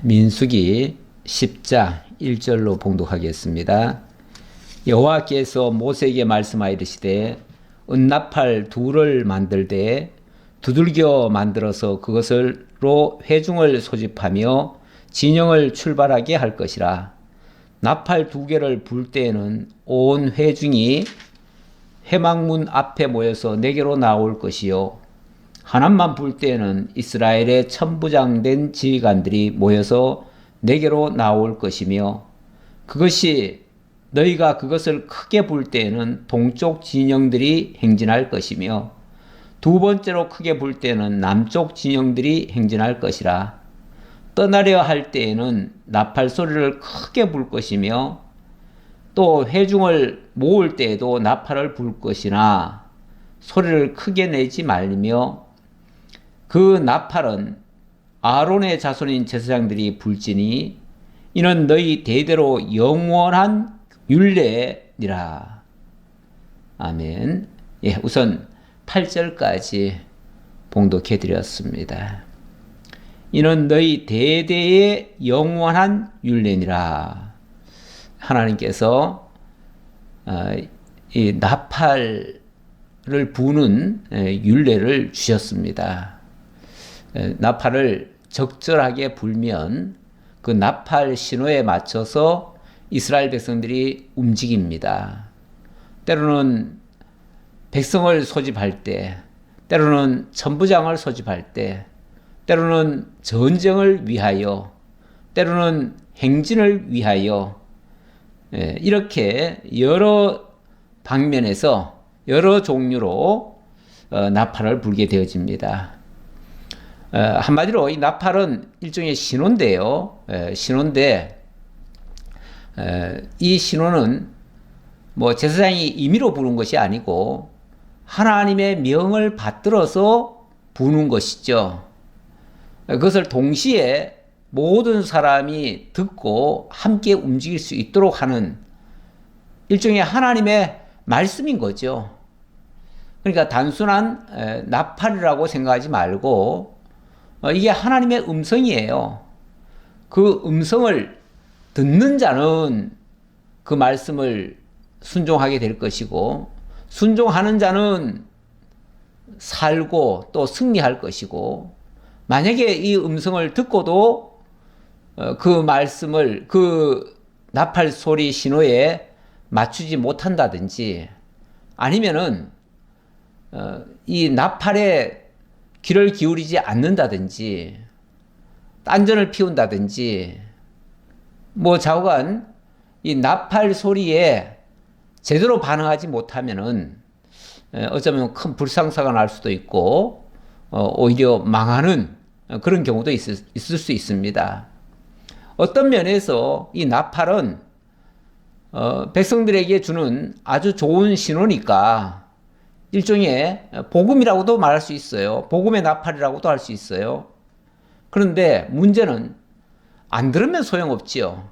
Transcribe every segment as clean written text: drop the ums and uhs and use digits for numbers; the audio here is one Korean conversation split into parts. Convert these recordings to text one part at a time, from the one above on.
민수기 10장 1절로 봉독하겠습니다. 여호와께서 모세에게 말씀하시되 은나팔 둘을 만들되 두들겨 만들어서 그것으로 회중을 소집하며 진영을 출발하게 할 것이라. 나팔 두 개를 불 때에는 온 회중이 회막문 앞에 모여서 내게로 나올 것이요, 하나만 불 때에는 이스라엘의 천부장된 지휘관들이 모여서 내게로 나올 것이며, 그것이 너희가 그것을 크게 불 때에는 동쪽 진영들이 행진할 것이며, 두 번째로 크게 불 때에는 남쪽 진영들이 행진할 것이라. 떠나려 할 때에는 나팔 소리를 크게 불 것이며, 또 회중을 모을 때에도 나팔을 불 것이나 소리를 크게 내지 말며, 그 나팔은 아론의 자손인 제사장들이 불지니 이는 너희 대대로 영원한 율례니라. 아멘. 우선 8절까지 봉독해 드렸습니다. 이는 너희 대대의 영원한 율례니라. 하나님께서 이 나팔을 부는 율례를 주셨습니다. 나팔을 적절하게 불면 그 나팔 신호에 맞춰서 이스라엘 백성들이 움직입니다. 때로는 백성을 소집할 때, 때로는 천부장을 소집할 때, 때로는 전쟁을 위하여, 때로는 행진을 위하여, 이렇게 여러 방면에서 여러 종류로 나팔을 불게 되어집니다. 한마디로 이 나팔은 일종의 신호인데요. 신호인데, 이 신호는 뭐 제사장이 임의로 부는 것이 아니고 하나님의 명을 받들어서 부는 것이죠. 그것을 동시에 모든 사람이 듣고 함께 움직일 수 있도록 하는 일종의 하나님의 말씀인 거죠. 그러니까 단순한 나팔이라고 생각하지 말고 이게 하나님의 음성이에요. 그 음성을 듣는 자는 그 말씀을 순종하게 될 것이고, 순종하는 자는 살고 또 승리할 것이고, 만약에 이 음성을 듣고도 그 말씀을 그 나팔 소리 신호에 맞추지 못한다든지, 아니면은 이 나팔에 귀를 기울이지 않는다든지, 딴전을 피운다든지, 뭐 좌우간 이 나팔 소리에 제대로 반응하지 못하면은 어쩌면 큰 불상사가 날 수도 있고 오히려 망하는 그런 경우도 있을 수 있습니다. 어떤 면에서 이 나팔은 백성들에게 주는 아주 좋은 신호니까 일종의 복음이라고도 말할 수 있어요. 복음의 나팔이라고도 할 수 있어요. 그런데 문제는 안 들으면 소용없지요.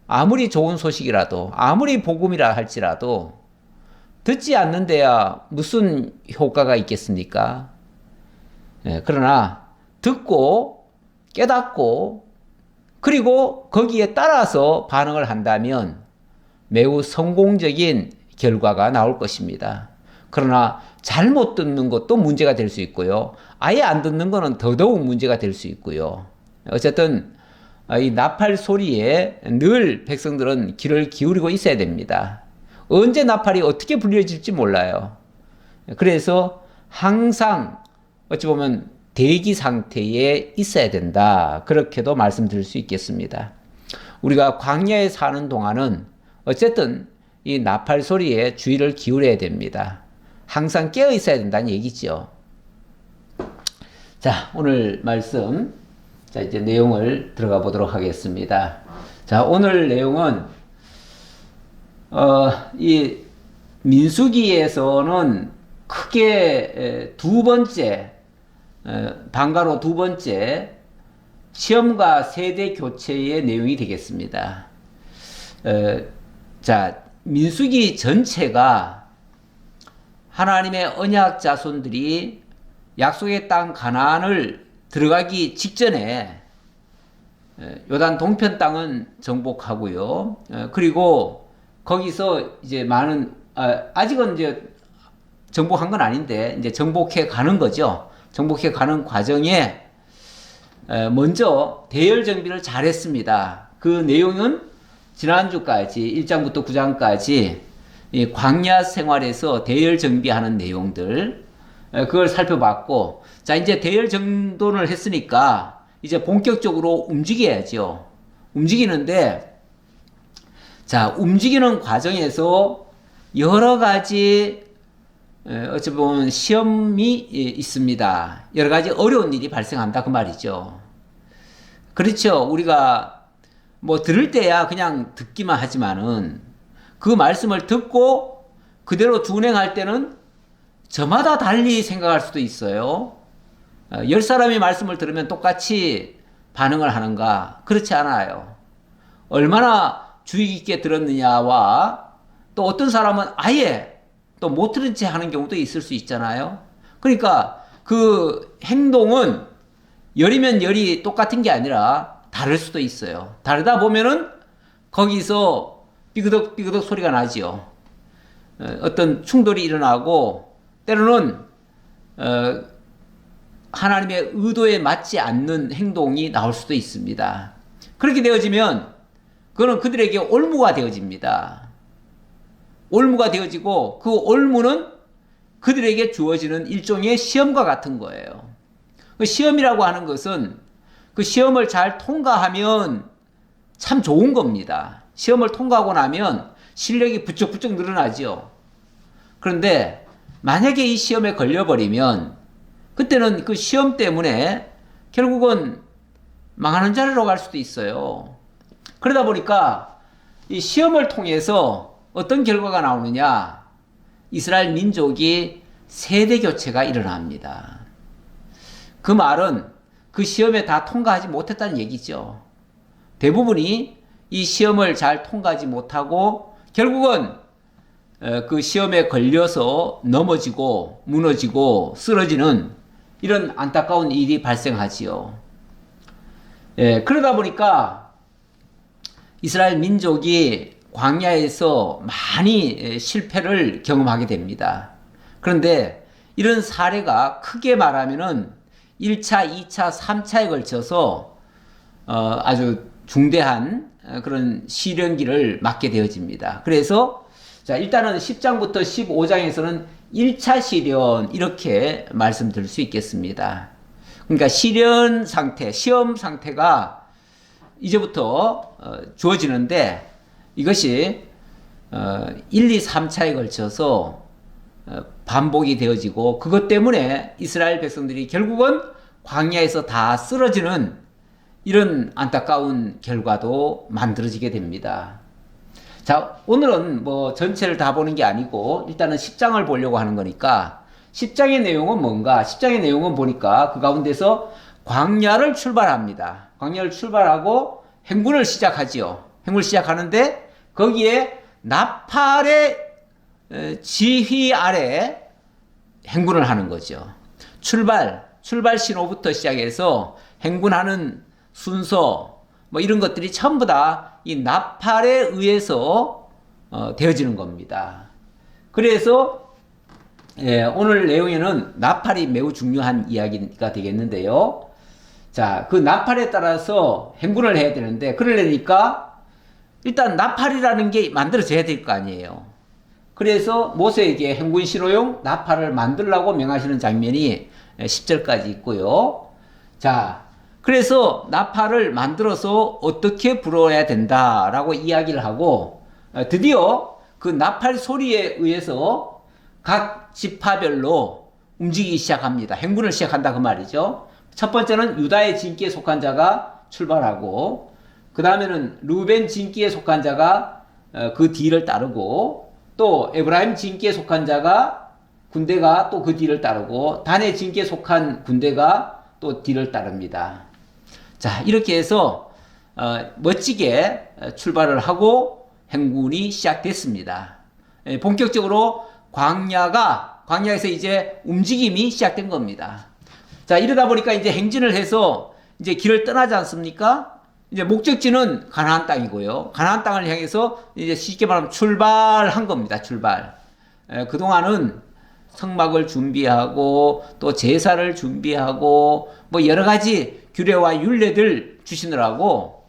아무리 좋은 소식이라도, 아무리 복음이라 할지라도 듣지 않는 데야 무슨 효과가 있겠습니까? 그러나 듣고 깨닫고 그리고 거기에 따라서 반응을 한다면 매우 성공적인 결과가 나올 것입니다. 그러나 잘못 듣는 것도 문제가 될 수 있고요. 아예 안 듣는 것은 더더욱 문제가 될 수 있고요. 어쨌든 이 나팔 소리에 늘 백성들은 귀를 기울이고 있어야 됩니다. 언제 나팔이 어떻게 불려질지 몰라요. 그래서 항상 어찌 보면 대기 상태에 있어야 된다. 그렇게도 말씀드릴 수 있겠습니다. 우리가 광야에 사는 동안은 어쨌든 이 나팔 소리에 주의를 기울여야 됩니다. 항상 깨어 있어야 된다는 얘기죠. 자, 오늘 말씀, 자, 이제 내용을 들어가 보도록 하겠습니다. 자, 오늘 내용은 이 민수기에서는 크게 두 번째, 방과로 두 번째 시험과 세대 교체의 내용이 되겠습니다. 자, 민수기 전체가 하나님의 언약 자손들이 약속의 땅 가나안을 들어가기 직전에 요단 동편 땅은 정복하고요. 그리고 거기서 이제 많은 아직은 이제 정복한 건 아닌데 이제 정복해 가는 거죠. 정복해 가는 과정에 먼저 대열 정비를 잘했습니다. 그 내용은 지난주까지 1장부터 9장까지 이 광야 생활에서 대열 정비하는 내용들 그걸 살펴봤고, 자 이제 대열 정돈을 했으니까 이제 본격적으로 움직여야죠. 움직이는데, 자 움직이는 과정에서 여러 가지 어찌 보면 시험이 있습니다. 여러 가지 어려운 일이 발생한다 그 말이죠. 그렇죠. 우리가 뭐 들을 때야 그냥 듣기만 하지만은 그 말씀을 듣고 그대로 준행할 때는 저마다 달리 생각할 수도 있어요. 10사람이 말씀을 들으면 똑같이 반응을 하는가? 그렇지 않아요. 얼마나 주의 깊게 들었느냐와 또 어떤 사람은 아예 또 못 들은 채 하는 경우도 있을 수 있잖아요. 그러니까 그 행동은 열이면 열이 똑같은 게 아니라 다를 수도 있어요. 다르다 보면은 거기서 삐그덕 삐그덕 소리가 나지요. 어떤 충돌이 일어나고 때로는 하나님의 의도에 맞지 않는 행동이 나올 수도 있습니다. 그렇게 되어지면 그거는 그들에게 올무가 되어집니다. 올무가 되어지고 그 올무는 그들에게 주어지는 일종의 시험과 같은 거예요. 그 시험이라고 하는 것은 그 시험을 잘 통과하면 참 좋은 겁니다. 시험을 통과하고 나면 실력이 부쩍부쩍 늘어나죠. 그런데 만약에 이 시험에 걸려버리면 그때는 그 시험 때문에 결국은 망하는 자리로 갈 수도 있어요. 그러다 보니까 이 시험을 통해서 어떤 결과가 나오느냐? 이스라엘 민족이 세대 교체가 일어납니다. 그 말은 그 시험에 다 통과하지 못했다는 얘기죠. 대부분이 이 시험을 잘 통과하지 못하고 결국은 그 시험에 걸려서 넘어지고 무너지고 쓰러지는 이런 안타까운 일이 발생하지요. 그러다 보니까 이스라엘 민족이 광야에서 많이 실패를 경험하게 됩니다. 그런데 이런 사례가 크게 말하면은 1차, 2차, 3차에 걸쳐서 아주 중대한 그런 시련기를 맞게 되어집니다. 그래서 자 일단은 10장부터 15장에서는 1차 시련 이렇게 말씀드릴 수 있겠습니다. 그러니까 시련 상태, 시험 상태가 이제부터 주어지는데 이것이 1, 2, 3차에 걸쳐서 반복이 되어지고 그것 때문에 이스라엘 백성들이 결국은 광야에서 다 쓰러지는 이런 안타까운 결과도 만들어지게 됩니다. 자, 오늘은 뭐 전체를 다 보는 게 아니고 일단은 10장을 보려고 하는 거니까 10장의 내용은 뭔가? 10장의 내용은 보니까 그 가운데서 광야를 출발합니다. 광야를 출발하고 행군을 시작하지요. 행군을 시작하는데 거기에 나팔의 지휘 아래 행군을 하는 거죠. 출발 신호부터 시작해서 행군하는 순서 뭐 이런 것들이 전부 다 이 나팔에 의해서 되어지는 겁니다. 그래서 오늘 내용에는 나팔이 매우 중요한 이야기가 되겠는데요. 자, 그 나팔에 따라서 행군을 해야 되는데 그러려니까 일단 나팔이라는 게 만들어져야 될 거 아니에요. 그래서 모세에게 행군 신호용 나팔을 만들라고 명하시는 장면이 10절까지 있고요. 자, 그래서 나팔을 만들어서 어떻게 불어야 된다라고 이야기를 하고 드디어 그 나팔 소리에 의해서 각 지파별로 움직이기 시작합니다. 행군을 시작한다 그 말이죠. 첫 번째는 유다의 진기에 속한 자가 출발하고 그 다음에는 루벤 진기에 속한 자가 그 뒤를 따르고 또 에브라임 진기에 속한 자가 군대가 또 그 뒤를 따르고 단의 진기에 속한 군대가 또 뒤를 따릅니다. 자, 이렇게 해서 멋지게 출발을 하고 행군이 시작됐습니다. 본격적으로 광야에서 이제 움직임이 시작된 겁니다. 자, 이러다 보니까 이제 행진을 해서 이제 길을 떠나지 않습니까? 이제 목적지는 가나안 땅이고요. 가나안 땅을 향해서 이제 쉽게 말하면 출발한 겁니다. 출발. 그동안은 성막을 준비하고 또 제사를 준비하고 뭐 여러 가지 규례와 율례들 주시느라고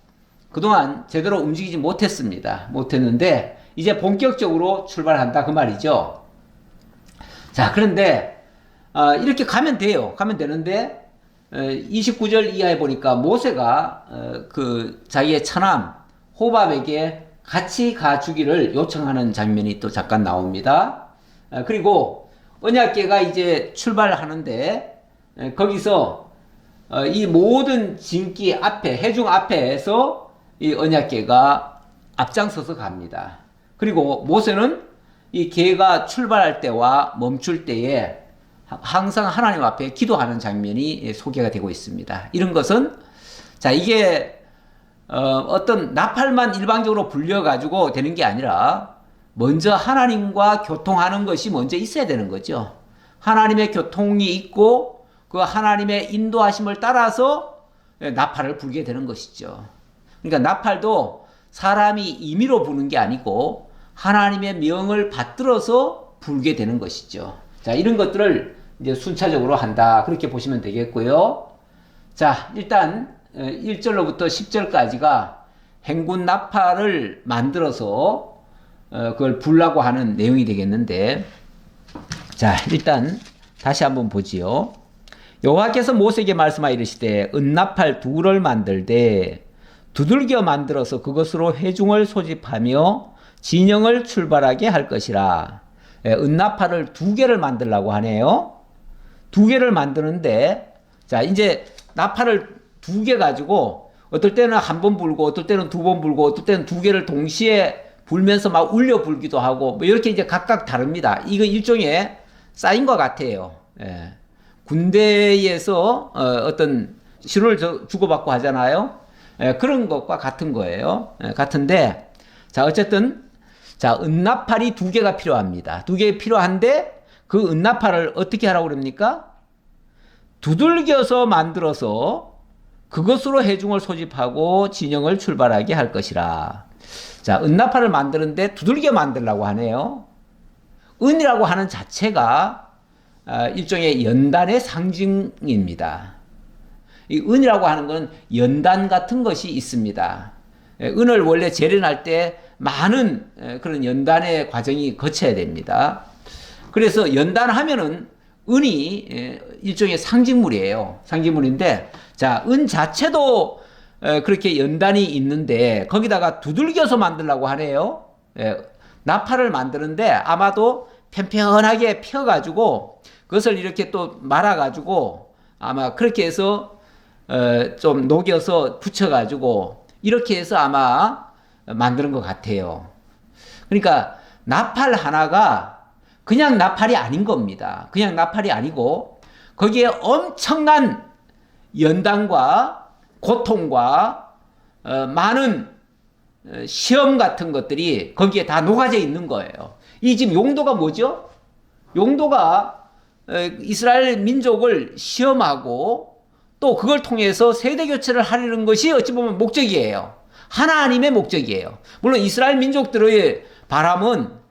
그동안 제대로 움직이지 못했습니다. 못했는데 이제 본격적으로 출발한다 그 말이죠. 자, 그런데 이렇게 가면 돼요. 가면 되는데 29절 이하에 보니까 모세가 그 자기의 처남 호밥에게 같이 가주기를 요청하는 장면이 또 잠깐 나옵니다. 그리고 언약궤가 이제 출발하는데 거기서 이 모든 진기 앞에 회중 앞에서 이 언약궤가 앞장서서 갑니다. 그리고 모세는 이 궤가 출발할 때와 멈출 때에 항상 하나님 앞에 기도하는 장면이 소개가 되고 있습니다. 이런 것은 자 이게 어떤 나팔만 일방적으로 불려가지고 되는 게 아니라 먼저 하나님과 교통하는 것이 먼저 있어야 되는 거죠. 하나님의 교통이 있고 그 하나님의 인도하심을 따라서 나팔을 불게 되는 것이죠. 그러니까 나팔도 사람이 임의로 부는 게 아니고 하나님의 명을 받들어서 불게 되는 것이죠. 자, 이런 것들을 이제 순차적으로 한다. 그렇게 보시면 되겠고요. 자, 일단 1절로부터 10절까지가 행군 나팔을 만들어서 그걸 불라고 하는 내용이 되겠는데, 자, 일단 다시 한번 보지요. 여호와께서 모세에게 말씀하여 이르시되 은나팔 둘을 만들되 두들겨 만들어서 그것으로 회중을 소집하며 진영을 출발하게 할 것이라. 은나팔을 2개를 만들라고 하네요. 2개를 만드는데, 자, 이제 나팔을 2개 가지고 어떨 때는 한 번 불고 어떨 때는 2번 불고 어떨 때는 2개를 동시에 불면서 막 울려 불기도 하고 뭐 이렇게 이제 각각 다릅니다. 이거 일종의 사인과 같아요. 예. 군대에서 어떤 신호를 주고받고 하잖아요. 그런 것과 같은 거예요. 같은데, 자, 어쨌든, 자, 은나팔이 2개가 필요합니다. 2개 필요한데, 그 은나팔을 어떻게 하라고 그럽니까? 두들겨서 만들어서 그것으로 회중을 소집하고 진영을 출발하게 할 것이라. 자, 은나팔을 만드는데 두들겨 만들라고 하네요. 은이라고 하는 자체가 일종의 연단의 상징입니다. 이 은이라고 하는 건 연단 같은 것이 있습니다. 은을 원래 재련할 때 많은 그런 연단의 과정이 거쳐야 됩니다. 그래서 연단하면은 은이 일종의 상징물이에요. 상징물인데, 자, 은 자체도 그렇게 연단이 있는데 거기다가 두들겨서 만들라고 하네요. 나팔을 만드는데 아마도 편편하게 펴가지고 그것을 이렇게 또 말아가지고 아마 그렇게 해서 좀 녹여서 붙여가지고 이렇게 해서 아마 만드는 것 같아요. 그러니까 나팔 하나가 그냥 나팔이 아닌 겁니다. 그냥 나팔이 아니고 거기에 엄청난 연단과 고통과 많은 시험 같은 것들이 거기에 다 녹아져 있는 거예요. 이 지금 용도가 뭐죠? 용도가 이스라엘 민족을 시험하고 또 그걸 통해서 세대 교체를 하려는 것이 어찌 보면 목적이에요. 하나님의 목적이에요. 물론 이스라엘 민족들의 바람은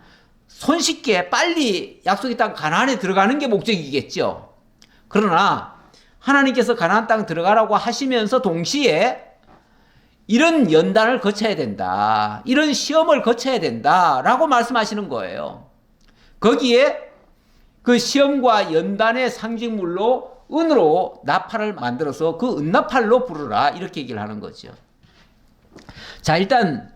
손쉽게 빨리 약속의 땅 가나안에 들어가는 게 목적이겠죠. 그러나 하나님께서 가나안 땅 들어가라고 하시면서 동시에 이런 연단을 거쳐야 된다. 이런 시험을 거쳐야 된다라고 말씀하시는 거예요. 거기에 그 시험과 연단의 상징물로 은으로 나팔을 만들어서 그 은나팔로 부르라 이렇게 얘기를 하는 거죠. 자, 일단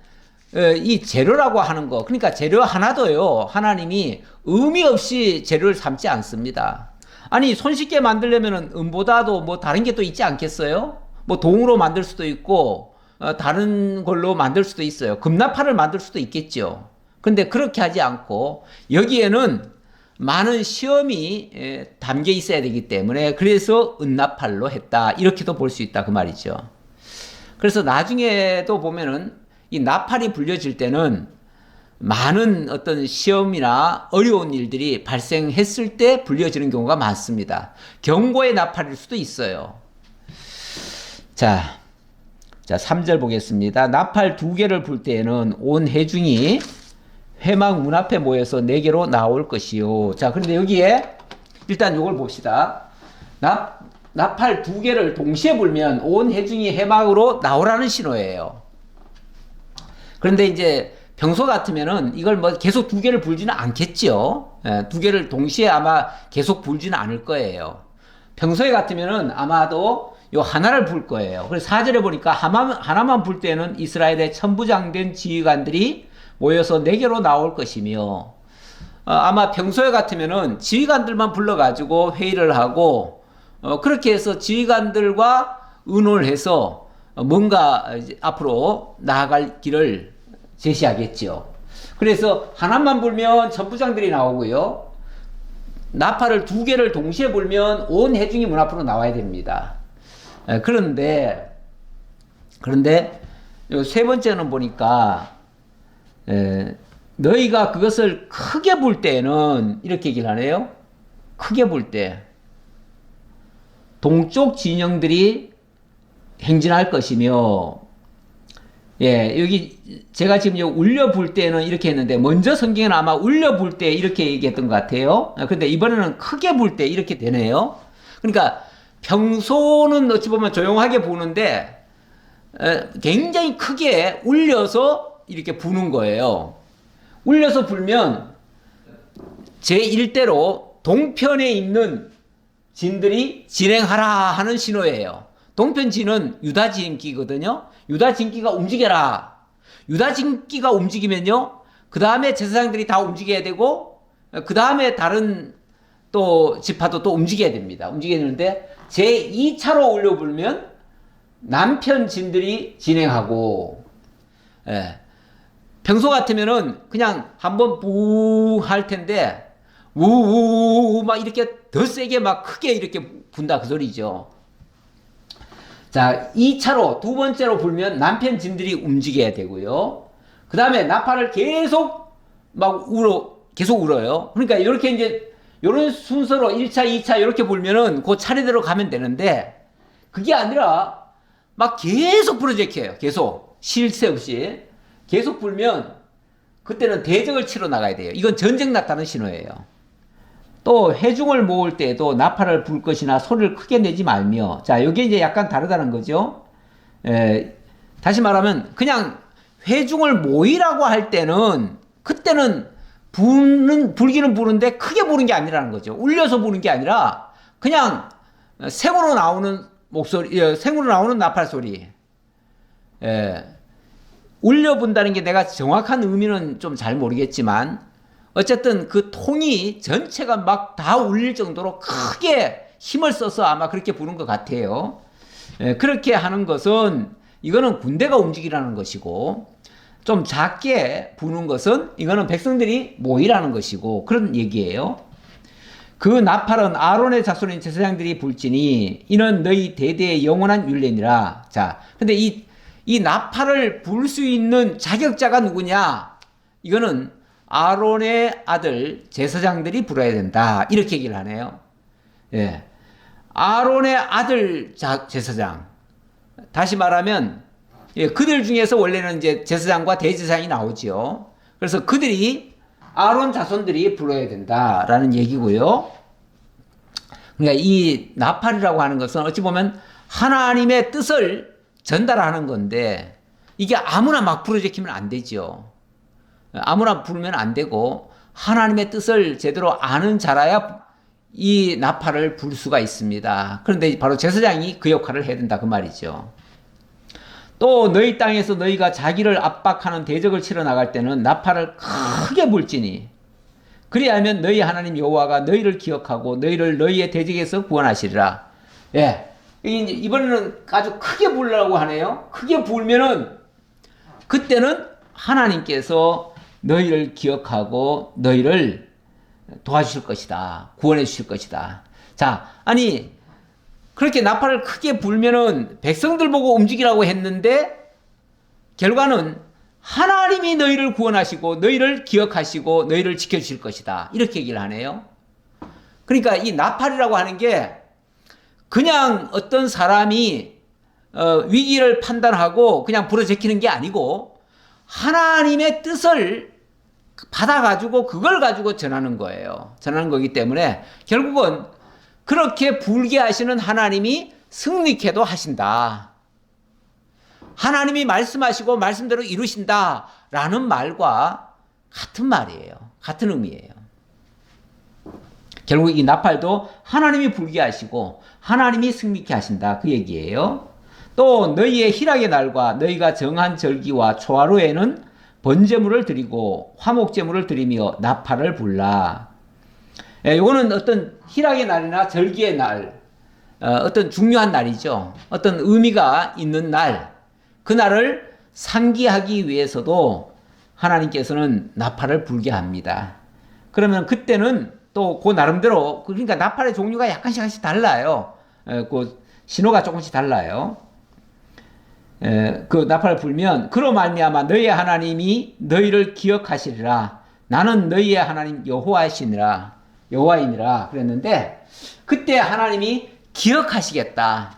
이 재료라고 하는 거, 그러니까 재료 하나도요 하나님이 의미 없이 재료를 삼지 않습니다. 아니 손쉽게 만들려면은 은보다도 뭐 다른 게 또 있지 않겠어요? 뭐 동으로 만들 수도 있고 다른 걸로 만들 수도 있어요. 금나팔을 만들 수도 있겠죠. 근데 그렇게 하지 않고 여기에는 많은 시험이 담겨 있어야 되기 때문에 그래서 은나팔로 했다 이렇게도 볼 수 있다 그 말이죠. 그래서 나중에도 보면은 이 나팔이 불려질 때는 많은 어떤 시험이나 어려운 일들이 발생했을 때 불려지는 경우가 많습니다. 경고의 나팔일 수도 있어요. 자, 자, 3절 보겠습니다. 나팔 2개를 불 때에는 온 회중이 회막 문 앞에 모여서 내게로 나올 것이요. 자, 그런데 여기에 일단 요걸 봅시다. 나팔 2개를 동시에 불면 온 회중이 회막으로 나오라는 신호예요. 그런데 이제 평소 같으면은 이걸 뭐 계속 2개를 불지는 않겠죠. 2개를 동시에 아마 계속 불지는 않을 거예요. 평소에 같으면은 아마도 요 하나를 불 거예요. 그래서 4절에 보니까 하나만 불 때는 이스라엘의 천부장된 지휘관들이 모여서 내게로 나올 것이며, 아마 평소에 같으면은 지휘관들만 불러가지고 회의를 하고, 그렇게 해서 지휘관들과 의논을 해서 뭔가 앞으로 나아갈 길을 제시하겠죠. 그래서 하나만 불면 천부장들이 나오고요. 나팔을 2개를 동시에 불면 온 회중이 문 앞으로 나와야 됩니다. 그런데 요 세 번째는 보니까 너희가 그것을 크게 불 때는 이렇게 얘기를 하네요. 크게 불 때 동쪽 진영들이 행진할 것이며, 여기 제가 지금 울려 불 때는 이렇게 했는데 먼저 성경에는 아마 울려 불 때 이렇게 얘기했던 것 같아요. 근데 이번에는 크게 불 때 이렇게 되네요. 그러니까 평소는 어찌 보면 조용하게 부는데 굉장히 크게 울려서 이렇게 부는 거예요. 울려서 불면 제1대로 동편에 있는 진들이 진행하라 하는 신호예요. 동편 진은 유다 진기거든요. 유다 진기가 움직여라. 유다 진기가 움직이면요, 그 다음에 제사장들이 다 움직여야 되고, 그 다음에 다른 또 지파도 또 움직여야 됩니다. 움직여야 되는데 제2차로 울려 불면 남편 진들이 진행하고, 평소 같으면은 그냥 한번 부 할 텐데 우우우 막 이렇게 더 세게 막 크게 이렇게 분다 그 소리죠. 자, 2차로 두 번째로 불면 남편 진들이 움직여야 되고요. 그 다음에 나팔을 계속 계속 울어요. 그러니까 이렇게 이제 이런 순서로 1차, 2차 이렇게 불면은 그 차례대로 가면 되는데, 그게 아니라 막 계속 불어제켜요. 계속 쉴 새 없이 계속 불면 그때는 대적을 치러 나가야 돼요. 이건 전쟁 났다는 신호예요. 또 회중을 모을 때도 나팔을 불 것이나 소리를 크게 내지 말며, 자, 이게 이제 약간 다르다는 거죠. 다시 말하면 그냥 회중을 모이라고 할 때는 그때는 불기는 부는데 크게 부는 게 아니라는 거죠. 울려서 부는 게 아니라 그냥 생으로 나오는 목소리, 생으로 나오는 나팔 소리. 울려 분다는 게 내가 정확한 의미는 좀 잘 모르겠지만 어쨌든 그 통이 전체가 막 다 울릴 정도로 크게 힘을 써서 아마 그렇게 부는 것 같아요. 그렇게 하는 것은 이거는 군대가 움직이라는 것이고, 좀 작게 부는 것은 이거는 백성들이 모이라는 것이고, 그런 얘기예요. 그 나팔은 아론의 자손인 제사장들이 불지니 이는 너희 대대의 영원한 율례니라. 자, 근데 이 나팔을 불 수 있는 자격자가 누구냐? 이거는 아론의 아들 제사장들이 불어야 된다. 이렇게 얘기를 하네요. 아론의 아들 제사장. 다시 말하면 그들 중에서 원래는 이제 제사장과 대제사장이 나오죠. 그래서 그들이 아론 자손들이 불어야 된다라는 얘기고요. 그러니까 이 나팔이라고 하는 것은 어찌 보면 하나님의 뜻을 전달하는 건데, 이게 아무나 막 부러지키면 안 되죠. 아무나 부르면 안 되고 하나님의 뜻을 제대로 아는 자라야 이 나팔을 불 수가 있습니다. 그런데 바로 제사장이 그 역할을 해야 된다 그 말이죠. 또 너희 땅에서 너희가 자기를 압박하는 대적을 치러 나갈 때는 나팔을 크게 불지니 그리하면 너희 하나님 여호와가 너희를 기억하고 너희를 너희의 대적에서 구원하시리라. 이번에는 아주 크게 부르라고 하네요. 크게 불면은 그때는 하나님께서 너희를 기억하고 너희를 도와주실 것이다. 구원해 주실 것이다. 자, 아니 그렇게 나팔을 크게 불면은 백성들 보고 움직이라고 했는데 결과는 하나님이 너희를 구원하시고 너희를 기억하시고 너희를 지켜주실 것이다. 이렇게 얘기를 하네요. 그러니까 이 나팔이라고 하는 게 그냥 어떤 사람이 위기를 판단하고 그냥 불어제키는 게 아니고 하나님의 뜻을 받아가지고 그걸 가지고 전하는 거예요. 전하는 거기 때문에 결국은 그렇게 불개하시는 하나님이 승리케도 하신다. 하나님이 말씀하시고 말씀대로 이루신다라는 말과 같은 말이에요. 같은 의미예요. 결국 이 나팔도 하나님이 불개하시고 하나님이 승리케 하신다 그 얘기예요. 또 너희의 희락의 날과 너희가 정한 절기와 초하루에는 번제물을 드리고 화목제물을 드리며 나팔을 불라. 이거는 어떤 희락의 날이나 절기의 날, 어떤 중요한 날이죠. 어떤 의미가 있는 날, 그 날을 상기하기 위해서도 하나님께서는 나팔을 불게 합니다. 그러면 그때는 또 그 나름대로, 그러니까 나팔의 종류가 약간씩 달라요. 그 신호가 조금씩 달라요. 그 나팔을 불면 그로 말미암아 너희의 하나님이 너희를 기억하시리라. 나는 너희의 하나님 여호와이시니라. 그랬는데 그때 하나님이 기억하시겠다.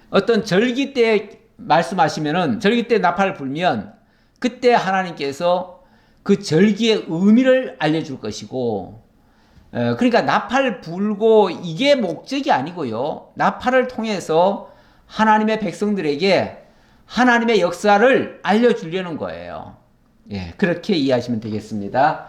어떤 절기 때 말씀하시면은 절기 때 나팔을 불면 그때 하나님께서 그 절기의 의미를 알려줄 것이고, 그러니까 나팔 불고 이게 목적이 아니고요. 나팔을 통해서 하나님의 백성들에게 하나님의 역사를 알려주려는 거예요. 예, 그렇게 이해하시면 되겠습니다.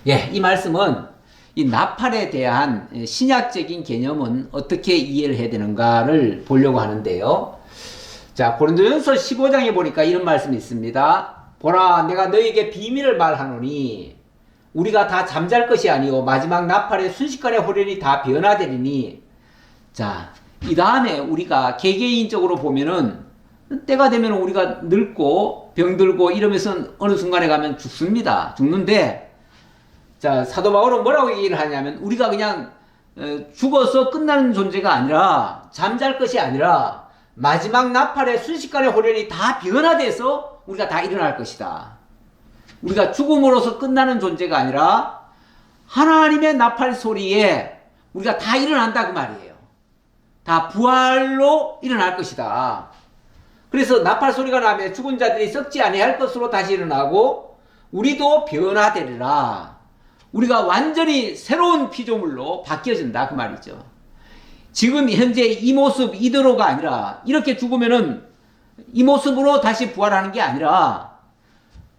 예, 이 말씀은 이 나팔에 대한 신약적인 개념은 어떻게 이해를 해야 되는가를 보려고 하는데요. 자, 고린도전서 15장에 보니까 이런 말씀이 있습니다. 보라, 내가 너희에게 비밀을 말하노니 우리가 다 잠잘 것이 아니오 마지막 나팔에 순식간에 호련히 다 변화되리니. 자, 이 다음에 우리가 개개인적으로 보면은 때가 되면 우리가 늙고 병들고 이러면서 어느 순간에 가면 죽습니다. 죽는데, 자, 사도 바울은 뭐라고 얘기를 하냐면 우리가 그냥 죽어서 끝나는 존재가 아니라, 잠잘 것이 아니라 마지막 나팔에 순식간에 호련히 다 변화돼서 우리가 다 일어날 것이다. 우리가 죽음으로서 끝나는 존재가 아니라 하나님의 나팔 소리에 우리가 다 일어난다 그 말이에요. 다 부활로 일어날 것이다. 그래서 나팔 소리가 나면 죽은 자들이 썩지 아니할 것으로 다시 일어나고 우리도 변화되리라. 우리가 완전히 새로운 피조물로 바뀌어진다 그 말이죠. 지금 현재 이 모습 이대로가 아니라 이렇게 죽으면은 이 모습으로 다시 부활하는 게 아니라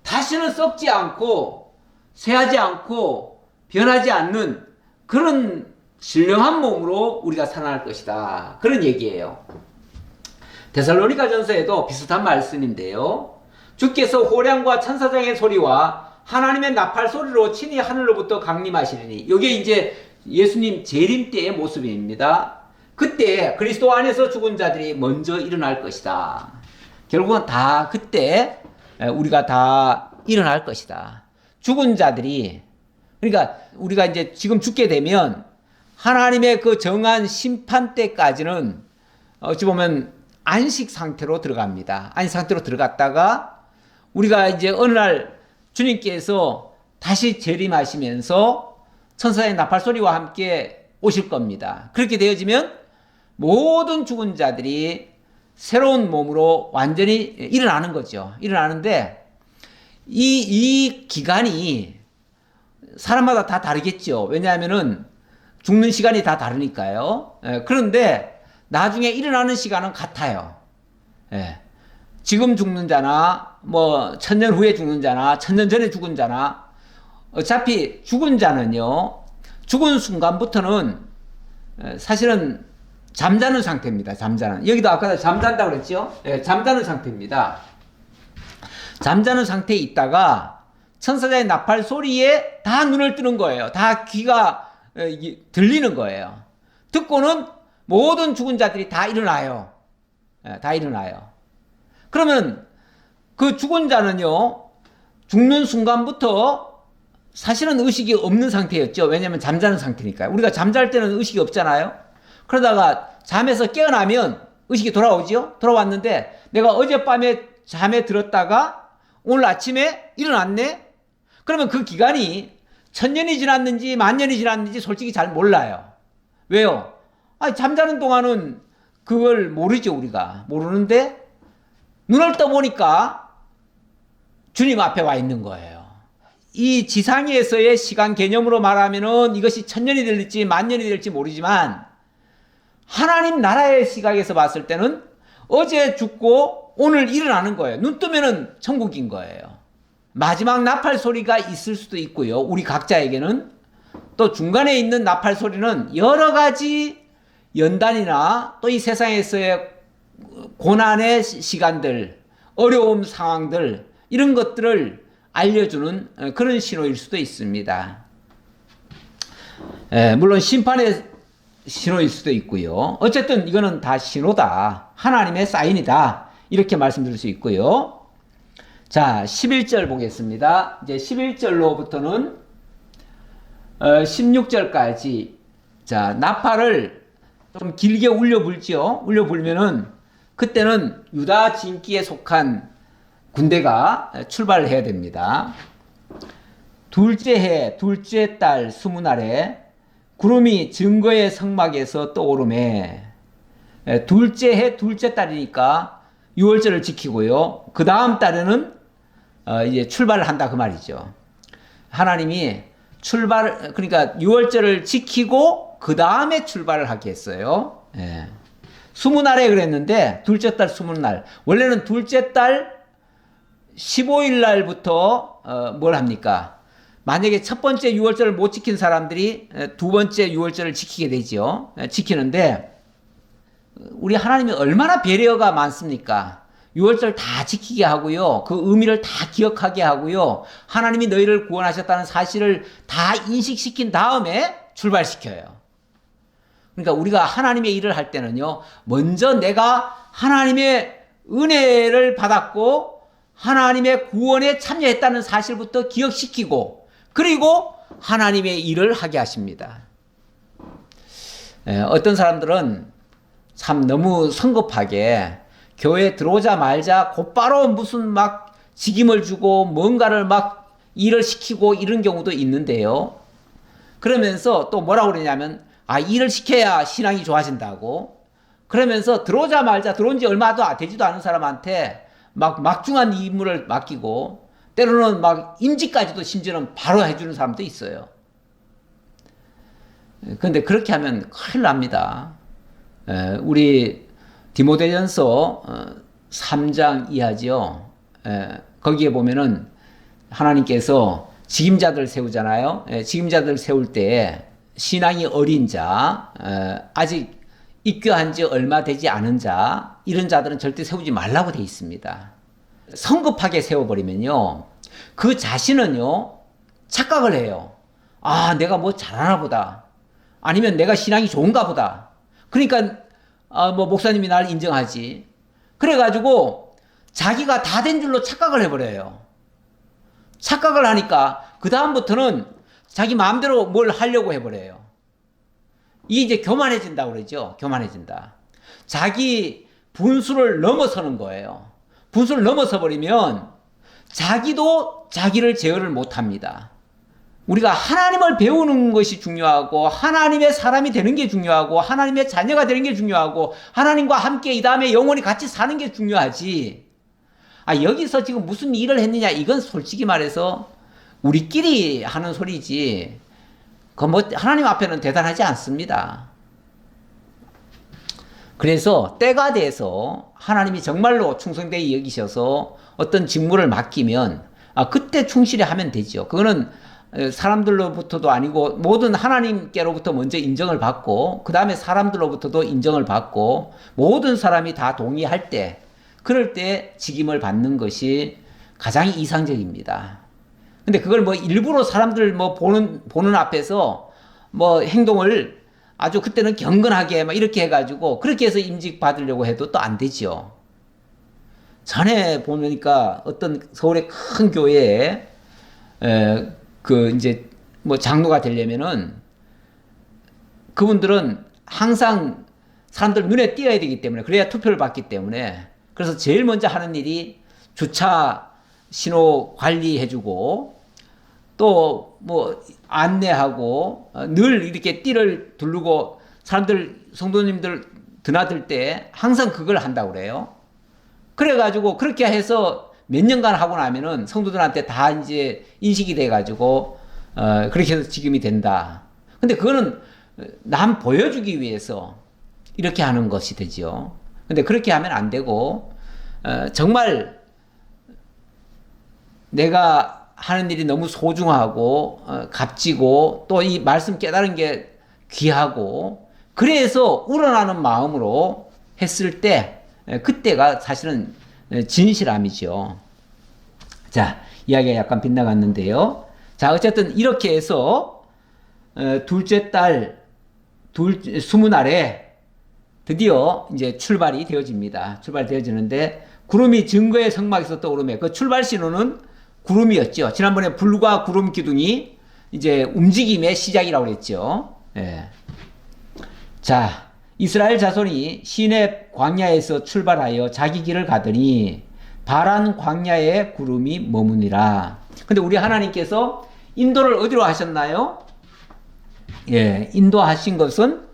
다시는 썩지 않고 쇠하지 않고 변하지 않는 그런 신령한 몸으로 우리가 살아날 것이다. 그런 얘기예요. 데살로니가전서에도 비슷한 말씀인데요. 주께서 호량과 천사장의 소리와 하나님의 나팔 소리로 친히 하늘로부터 강림하시리니, 이게 이제 예수님 재림 때의 모습입니다. 그때 그리스도 안에서 죽은 자들이 먼저 일어날 것이다. 결국은 다 그때 우리가 다 일어날 것이다. 죽은 자들이, 그러니까 우리가 이제 지금 죽게 되면 하나님의 그 정한 심판 때까지는 어찌 보면 안식 상태로 들어갑니다. 안식 상태로 들어갔다가 우리가 이제 어느 날 주님께서 다시 재림하시면서 천사의 나팔 소리와 함께 오실 겁니다. 그렇게 되어지면 모든 죽은 자들이 새로운 몸으로 완전히 일어나는 거죠. 일어나는데 이 기간이 사람마다 다 다르겠죠. 왜냐하면은 죽는 시간이 다 다르니까요. 그런데 나중에 일어나는 시간은 같아요. 지금 죽는 자나 뭐 1000년 후에 죽는 자나 1000년 전에 죽은 자나 어차피 죽은 자는요, 죽은 순간부터는 사실은 잠자는 상태입니다. 잠자는. 여기도 아까 잠잔다고 그랬죠? 잠자는 상태입니다. 잠자는 상태에 있다가 천사장의 나팔 소리에 다 눈을 뜨는 거예요. 다 귀가 들리는 거예요. 듣고는 모든 죽은 자들이 다 일어나요. 다 일어나요. 그러면 그 죽은 자는요, 죽는 순간부터 사실은 의식이 없는 상태였죠. 왜냐하면 잠자는 상태니까요. 우리가 잠잘 때는 의식이 없잖아요. 그러다가 잠에서 깨어나면 의식이 돌아오죠. 돌아왔는데 내가 어젯밤에 잠에 들었다가 오늘 아침에 일어났네? 그러면 그 기간이 1000년이 지났는지 10,000년이 지났는지 솔직히 잘 몰라요. 왜요? 아니, 잠자는 동안은 그걸 모르죠, 우리가. 모르는데 눈을 떠보니까 주님 앞에 와 있는 거예요. 이 지상에서의 시간 개념으로 말하면은 이것이 1000년이 될지 만년이 될지 모르지만 하나님 나라의 시각에서 봤을 때는 어제 죽고 오늘 일어나는 거예요. 눈 뜨면은 천국인 거예요. 마지막 나팔 소리가 있을 수도 있고요. 우리 각자에게는 또 중간에 있는 나팔 소리는 여러 가지 연단이나 또 이 세상에서의 고난의 시간들, 어려움 상황들 이런 것들을 알려주는 그런 신호일 수도 있습니다. 물론 심판의 신호일 수도 있고요. 어쨌든 이거는 다 신호다. 하나님의 사인이다. 이렇게 말씀드릴 수 있고요. 자, 11절 보겠습니다. 이제 11절로부터는 16절까지 자, 나팔을 좀 길게 울려 불죠. 울려 불면은 그때는 유다 진기에 속한 군대가 출발을 해야 됩니다. 둘째 해, 둘째 달 20날에 구름이 증거의 성막에서 떠오르매 둘째 해, 둘째 달이니까 6월절을 지키고요. 그 다음 달에는 이제 출발을 한다 그 말이죠. 하나님이 그러니까 6월절을 지키고 그 다음에 출발을 하게 했어요. 20날에 그랬는데 둘째 달 20날. 원래는 둘째 달 15일 날부터 뭘 합니까? 만약에 첫 번째 6월절을 못 지킨 사람들이 두 번째 6월절을 지키게 되죠. 지키는데 우리 하나님이 얼마나 배려가 많습니까? 6월절 다 지키게 하고요. 그 의미를 다 기억하게 하고요. 하나님이 너희를 구원하셨다는 사실을 다 인식시킨 다음에 출발시켜요. 그러니까 우리가 하나님의 일을 할 때는요. 먼저 내가 하나님의 은혜를 받았고 하나님의 구원에 참여했다는 사실부터 기억시키고 그리고 하나님의 일을 하게 하십니다. 어떤 사람들은 참 너무 성급하게 교회에 들어오자마자 곧바로 무슨 막 직임을 주고 뭔가를 막 일을 시키고 이런 경우도 있는데요. 그러면서 또 뭐라고 그러냐면 일을 시켜야 신앙이 좋아진다고 그러면서 들어온 지 얼마도 되지도 않은 사람한테 막 막중한 임무를 맡기고 때로는 막 임직까지도 심지어는 바로 해주는 사람도 있어요. 그런데 그렇게 하면 큰일 납니다. 우리 디모데전서 3장 이하지요. 거기에 보면은 하나님께서 직임자들 세우잖아요. 직임자들 세울 때 신앙이 어린 자, 아직 입교한 지 얼마 되지 않은 자, 이런 자들은 절대 세우지 말라고 돼 있습니다. 성급하게 세워버리면요. 그 자신은요, 착각을 해요. 내가 뭐 잘하나 보다. 아니면 내가 신앙이 좋은가 보다. 그러니까, 목사님이 날 인정하지. 그래가지고, 자기가 다 된 줄로 착각을 해버려요. 착각을 하니까, 그다음부터는 자기 마음대로 뭘 하려고 해버려요. 이게 이제 교만해진다고 그러죠. 교만해진다. 자기 분수를 넘어서는 거예요. 분수를 넘어서 버리면 자기도 자기를 제어를 못합니다. 우리가 하나님을 배우는 것이 중요하고 하나님의 사람이 되는 게 중요하고 하나님의 자녀가 되는 게 중요하고 하나님과 함께 이 다음에 영원히 같이 사는 게 중요하지. 여기서 지금 무슨 일을 했느냐 이건 솔직히 말해서 우리끼리 하는 소리지 하나님 앞에는 대단하지 않습니다. 그래서 때가 돼서 하나님이 정말로 충성되게 여기셔서 어떤 직무를 맡기면 그때 충실히 하면 되죠. 그거는 사람들로부터도 아니고 모든 하나님께로부터 먼저 인정을 받고 그 다음에 사람들로부터도 인정을 받고 모든 사람이 다 동의할 때 그럴 때 직임을 받는 것이 가장 이상적입니다. 근데 그걸 일부러 사람들 보는 앞에서 행동을 아주 그때는 경건하게 이렇게 해가지고 그렇게 해서 임직 받으려고 해도 또 안 되죠. 전에 보니까 어떤 서울의 큰 교회에 이제 장로가 되려면은 그분들은 항상 사람들 눈에 띄어야 되기 때문에 그래야 투표를 받기 때문에 그래서 제일 먼저 하는 일이 주차 신호 관리해주고 또 안내하고 늘 이렇게 띠를 두르고 사람들 성도님들 드나들 때 항상 그걸 한다고 그래요. 그래가지고 그렇게 해서 몇 년간 하고 나면은 성도들한테 다 이제 인식이 돼가지고 그렇게 해서 지금이 된다. 근데 그거는 남 보여주기 위해서 이렇게 하는 것이 되죠. 근데 그렇게 하면 안 되고 정말 내가 하는 일이 너무 소중하고 값지고 또 이 말씀 깨달은 게 귀하고 그래서 우러나는 마음으로 했을 때 그때가 사실은 진실함이죠. 자, 이야기가 약간 빗나갔는데요. 자, 어쨌든 이렇게 해서 둘째 달 스무 날에 드디어 이제 출발이 되어집니다. 출발되어지는데 구름이 증거의 성막에서 떠오르며 그 출발 신호는 구름이었죠. 지난번에 불과 구름 기둥이 이제 움직임의 시작이라고 그랬죠. 예. 자, 이스라엘 자손이 시내 광야에서 출발하여 자기 길을 가더니 바란 광야에 구름이 머무니라. 근데 우리 하나님께서 인도를 어디로 하셨나요? 예, 인도하신 것은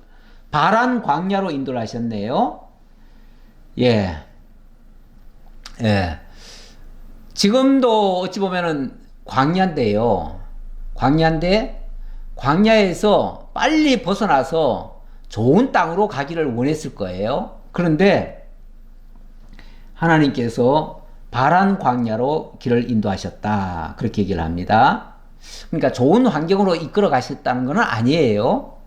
바란 광야로 인도를 하셨네요. 예. 예. 지금도 어찌 보면은 광야인데요. 광야인데 광야에서 빨리 벗어나서 좋은 땅으로 가기를 원했을 거예요. 그런데 하나님께서 바란 광야로 길을 인도하셨다. 그렇게 얘기를 합니다. 그러니까 좋은 환경으로 이끌어 가셨다는 건 아니에요.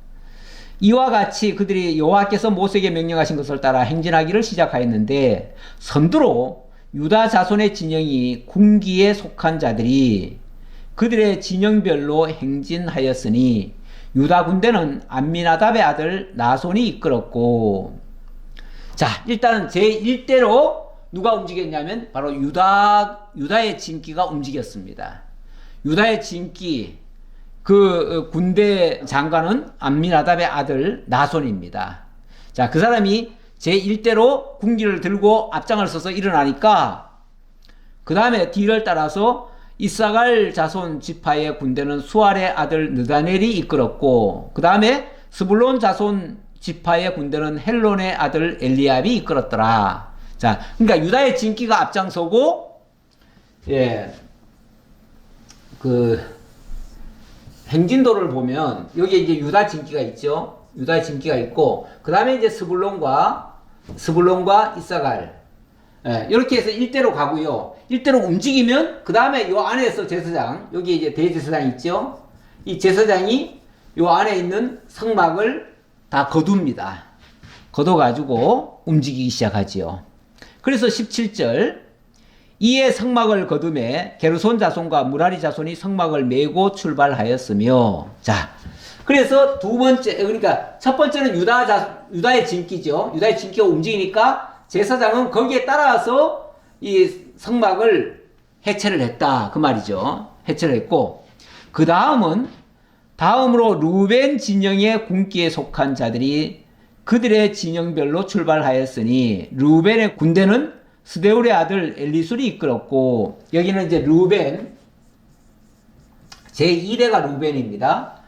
이와 같이 그들이 여호와께서 모세에게 명령하신 것을 따라 행진하기를 시작하였는데 선두로 유다 자손의 진영이 군기에 속한 자들이 그들의 진영별로 행진하였으니 유다 군대는 암미나답의 아들 나손이 이끌었고, 자, 일단은 제1대로 누가 움직였냐면 바로 유다의 진기가 움직였습니다. 유다의 진기, 그 군대 장관은 암미나답의 아들 나손입니다. 자, 그 사람이 제1대로 군기를 들고 앞장을 서서 일어나니까 그 다음에 뒤를 따라서 이사갈 자손 지파의 군대는 수알의 아들 느다넬이 이끌었고, 그 다음에 스불론 자손 지파의 군대는 헬론의 아들 엘리압이 이끌었더라. 자, 그러니까 유다의 진기가 앞장서고, 예, 그 행진도를 보면 여기에 이제 유다 진기가 있죠. 유다 진기가 있고, 그 다음에 이제 스불론과 이사갈, 예, 이렇게 해서 일대로 가고요. 일대로 움직이면 그 다음에 요 안에서 제사장, 여기 이제 대제사장 있죠. 이 제사장이 요 안에 있는 성막을 다 거둡니다. 거둬가지고 움직이기 시작하지요. 그래서 17절, 이에 성막을 거둠에 게르손 자손과 무라리 자손이 성막을 메고 출발하였으며, 자, 그래서 두 번째, 그러니까 첫 번째는 유다의 진기죠. 유다의 진기가 움직이니까 제사장은 거기에 따라서 이 성막을 해체를 했다. 그 말이죠. 해체를 했고, 그 다음으로 루벤 진영의 군기에 속한 자들이 그들의 진영별로 출발하였으니, 루벤의 군대는 스데울의 아들 엘리술이 이끌었고, 여기는 이제 루벤, 제2대가 루벤입니다.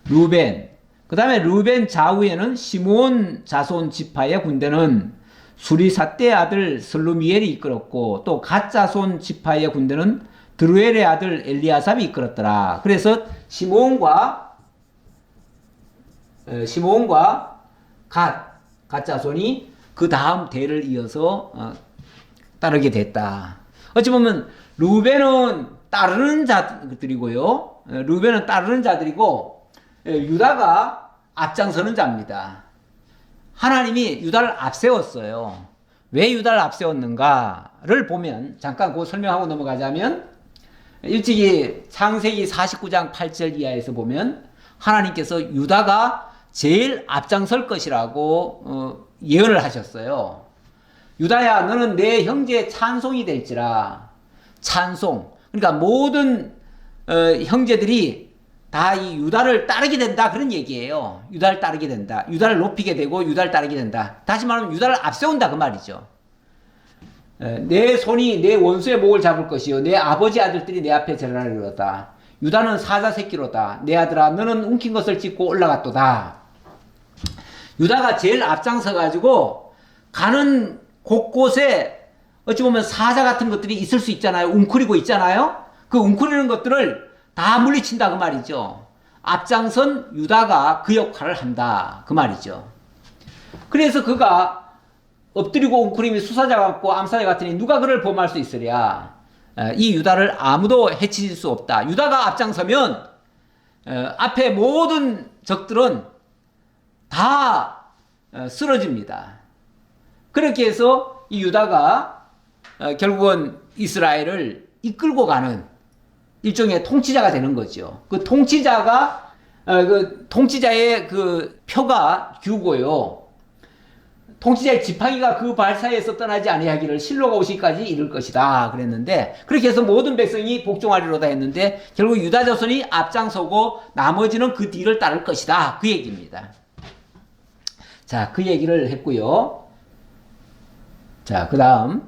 루벤. 그 다음에 루벤 좌우에는 시므온 자손 지파의 군대는 수리삿대의 아들 슬루미엘이 이끌었고, 또 갓 자손 지파의 군대는 드루엘의 아들 엘리아삽이 이끌었더라. 그래서 시므온과 갓 자손이 그 다음 대를 이어서 따르게 됐다. 어찌 보면 루벤은 따르는 자들이고요. 루벤은 따르는 자들이고, 유다가 앞장서는 자입니다. 하나님이 유다를 앞세웠어요. 왜 유다를 앞세웠는가를 보면, 잠깐 그거 설명하고 넘어가자면, 일찍이 창세기 49장 8절 이하에서 보면 하나님께서 유다가 제일 앞장설 것이라고 예언을 하셨어요. 유다야, 너는 내 형제의 찬송이 될지라. 찬송. 그러니까 모든 형제들이 다 이 유다를 따르게 된다, 그런 얘기예요. 유다를 따르게 된다. 유다를 높이게 되고 유다를 따르게 된다. 다시 말하면 유다를 앞세운다, 그 말이죠. 내 손이 내 원수의 목을 잡을 것이요 내 아버지 아들들이 내 앞에 절하리로다. 유다는 사자 새끼로다. 내 아들아, 너는 움킨 것을 찢고 올라갔도다. 유다가 제일 앞장서 가지고 가는 곳곳에 어찌 보면 사자 같은 것들이 있을 수 있잖아요. 웅크리고 있잖아요. 그 웅크리는 것들을 다 물리친다 그 말이죠. 앞장선 유다가 그 역할을 한다 그 말이죠. 그래서 그가 엎드리고 웅크림이 수사자 같고 암사자 같으니 누가 그를 범할 수 있으랴. 이 유다를 아무도 해칠 수 없다. 유다가 앞장서면 앞에 모든 적들은 다 쓰러집니다. 그렇게 해서 이 유다가 결국은 이스라엘을 이끌고 가는 일종의 통치자가 되는 거죠. 그 통치자가 그 통치자의 그 표가 규고요. 통치자의 지팡이가 그 발사에서 떠나지 아니하기를 실로가 오시기까지 이를 것이다 그랬는데, 그렇게 해서 모든 백성이 복종하리로다 했는데 결국 유다 자손이 앞장서고 나머지는 그 뒤를 따를 것이다 그 얘기입니다. 자, 그 얘기를 했고요. 자, 그 다음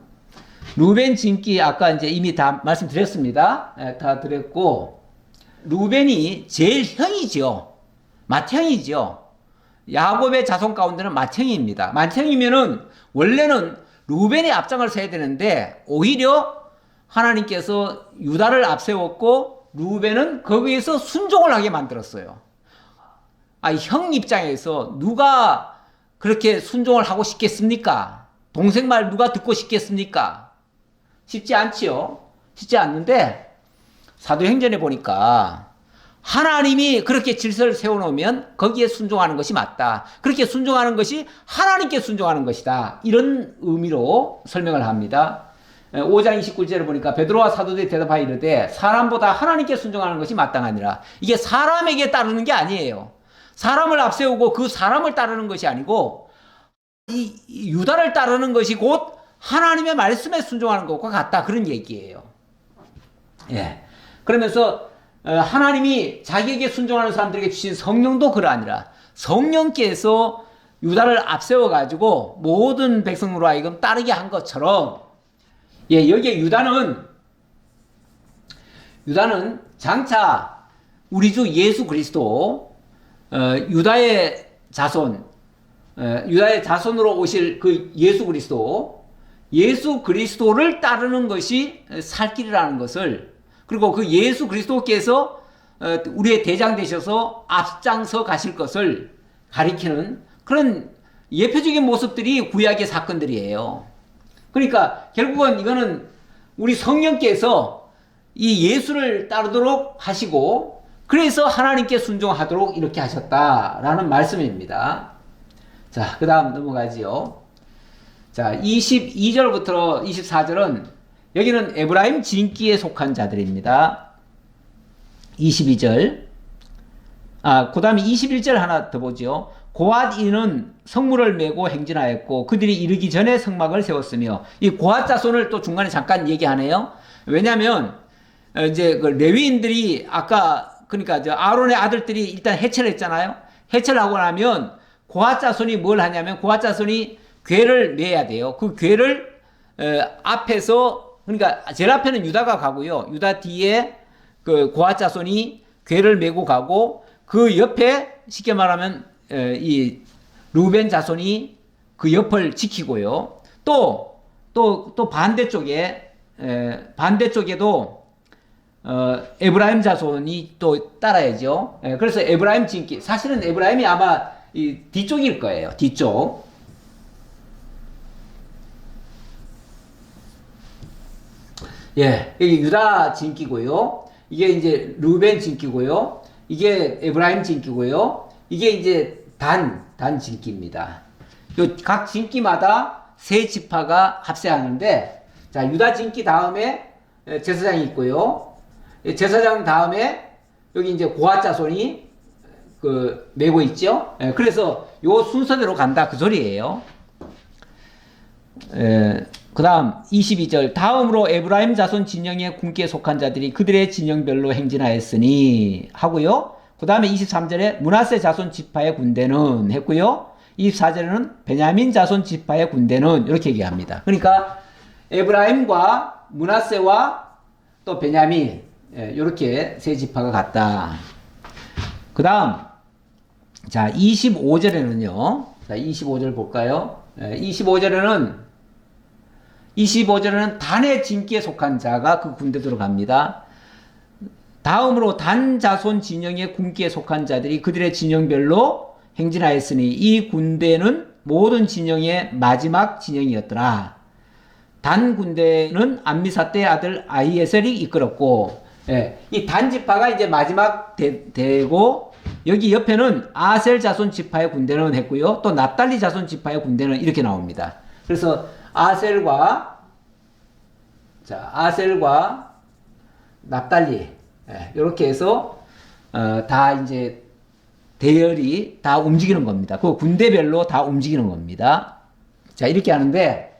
루벤 진기 아까 이제 이미 다 말씀드렸습니다. 다 드렸고, 루벤이 제일 형이죠. 맏형이죠. 야곱의 자손 가운데는 맏형입니다. 맏형이면은 원래는 루벤이 앞장을 서야 되는데 오히려 하나님께서 유다를 앞세웠고 루벤은 거기에서 순종을 하게 만들었어요. 형 입장에서 누가 그렇게 순종을 하고 싶겠습니까? 동생 말 누가 듣고 싶겠습니까? 쉽지 않지요. 쉽지 않는데 사도행전에 보니까 하나님이 그렇게 질서를 세워놓으면 거기에 순종하는 것이 맞다. 그렇게 순종하는 것이 하나님께 순종하는 것이다. 이런 의미로 설명을 합니다. 5장 29절을 보니까 베드로와 사도들이 대답하여 이르되 사람보다 하나님께 순종하는 것이 마땅하니라. 이게 사람에게 따르는 게 아니에요. 사람을 앞세우고 그 사람을 따르는 것이 아니고 이 유다를 따르는 것이 곧 하나님의 말씀에 순종하는 것과 같다. 그런 얘기예요. 예. 그러면서 하나님이 자기에게 순종하는 사람들에게 주신 성령도 그러하니라. 성령께서 유다를 앞세워 가지고 모든 백성으로 하여금 따르게 한 것처럼, 예, 여기에 유다는 장차 우리 주 예수 그리스도 유다의 자손으로 오실 그 예수 그리스도를 따르는 것이 살 길이라는 것을, 그리고 그 예수 그리스도께서 우리의 대장 되셔서 앞장서 가실 것을 가리키는 그런 예표적인 모습들이 구약의 사건들이에요. 그러니까 결국은 이거는 우리 성령께서 이 예수를 따르도록 하시고 그래서 하나님께 순종하도록 이렇게 하셨다라는 말씀입니다. 자, 그 다음 넘어가지요. 자, 22절부터 24절은 여기는 에브라임 진기에 속한 자들입니다. 22절. 그 다음에 21절 하나 더 보죠. 고앗인은 성물을 메고 행진하였고 그들이 이르기 전에 성막을 세웠으며, 이 고앗 자손을 또 중간에 잠깐 얘기하네요. 왜냐하면 이제 그 레위인들이 아까 그러니까 아론의 아들들이 일단 해체를 했잖아요. 해체를 하고 나면 고앗 자손이 뭘 하냐면 고앗 자손이 궤를 메야 돼요. 그 궤를 앞에서, 그러니까 제일 앞에는 유다가 가고요. 유다 뒤에 그 고앗 자손이 궤를 메고 가고 그 옆에 쉽게 말하면 이 루벤 자손이 그 옆을 지키고요. 또 반대쪽에도 에브라임 자손이 또 따라야죠. 그래서 에브라임 진기, 사실은 에브라임이 아마 이 뒤쪽일 거예요. 뒤쪽. 예, 여기 유다 진기고요. 이게 이제 루벤 진기고요. 이게 에브라임 진기고요. 이게 이제 단 진기입니다. 요 각 진기마다 세 지파가 합세하는데, 자, 유다 진기 다음에 제사장이 있고요. 제사장 다음에 여기 이제 고앗 자손이 그 메고 있죠. 그래서 요 순서대로 간다 그 소리예요. 그 다음 22절. 다음으로 에브라임 자손 진영의 군기에 속한 자들이 그들의 진영별로 행진하였으니 하고요. 그 다음에 23절에 므낫세 자손 지파의 군대는 했고요. 24절에는 베냐민 자손 지파의 군대는 이렇게 얘기합니다. 그러니까 에브라임과 므낫세와 또 베냐민, 이렇게 세 지파가 같다. 그 다음 자 25절에는요. 자, 25절 볼까요? 25절에는 단의 진기에 속한 자가 그 군대 들어갑니다. 다음으로 단 자손 진영의 군기에 속한 자들이 그들의 진영별로 행진하였으니 이 군대는 모든 진영의 마지막 진영이었더라. 단 군대는 암미사대의 아들 아히에셀이 이끌었고, 이 단 지파가 이제 마지막 되고, 여기 옆에는 아셀 자손 지파의 군대는 했고요. 또 납달리 자손 지파의 군대는 이렇게 나옵니다. 그래서 아셀과 납달리, 이렇게 해서 다 이제 대열이 다 움직이는 겁니다. 그 군대별로 다 움직이는 겁니다. 자, 이렇게 하는데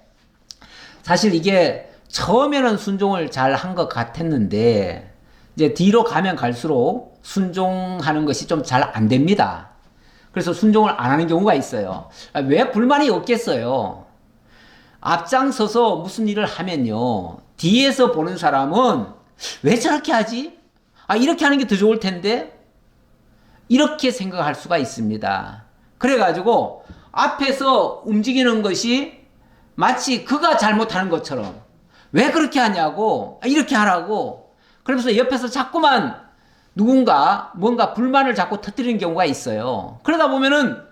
사실 이게 처음에는 순종을 잘 한 것 같았는데 이제 뒤로 가면 갈수록 순종하는 것이 좀 잘 안 됩니다. 그래서 순종을 안 하는 경우가 있어요. 왜 불만이 없겠어요? 앞장서서 무슨 일을 하면요, 뒤에서 보는 사람은 왜 저렇게 하지? 이렇게 하는 게 더 좋을 텐데? 이렇게 생각할 수가 있습니다. 그래가지고 앞에서 움직이는 것이 마치 그가 잘못하는 것처럼 왜 그렇게 하냐고, 이렇게 하라고, 그러면서 옆에서 자꾸만 누군가 뭔가 불만을 자꾸 터뜨리는 경우가 있어요. 그러다 보면은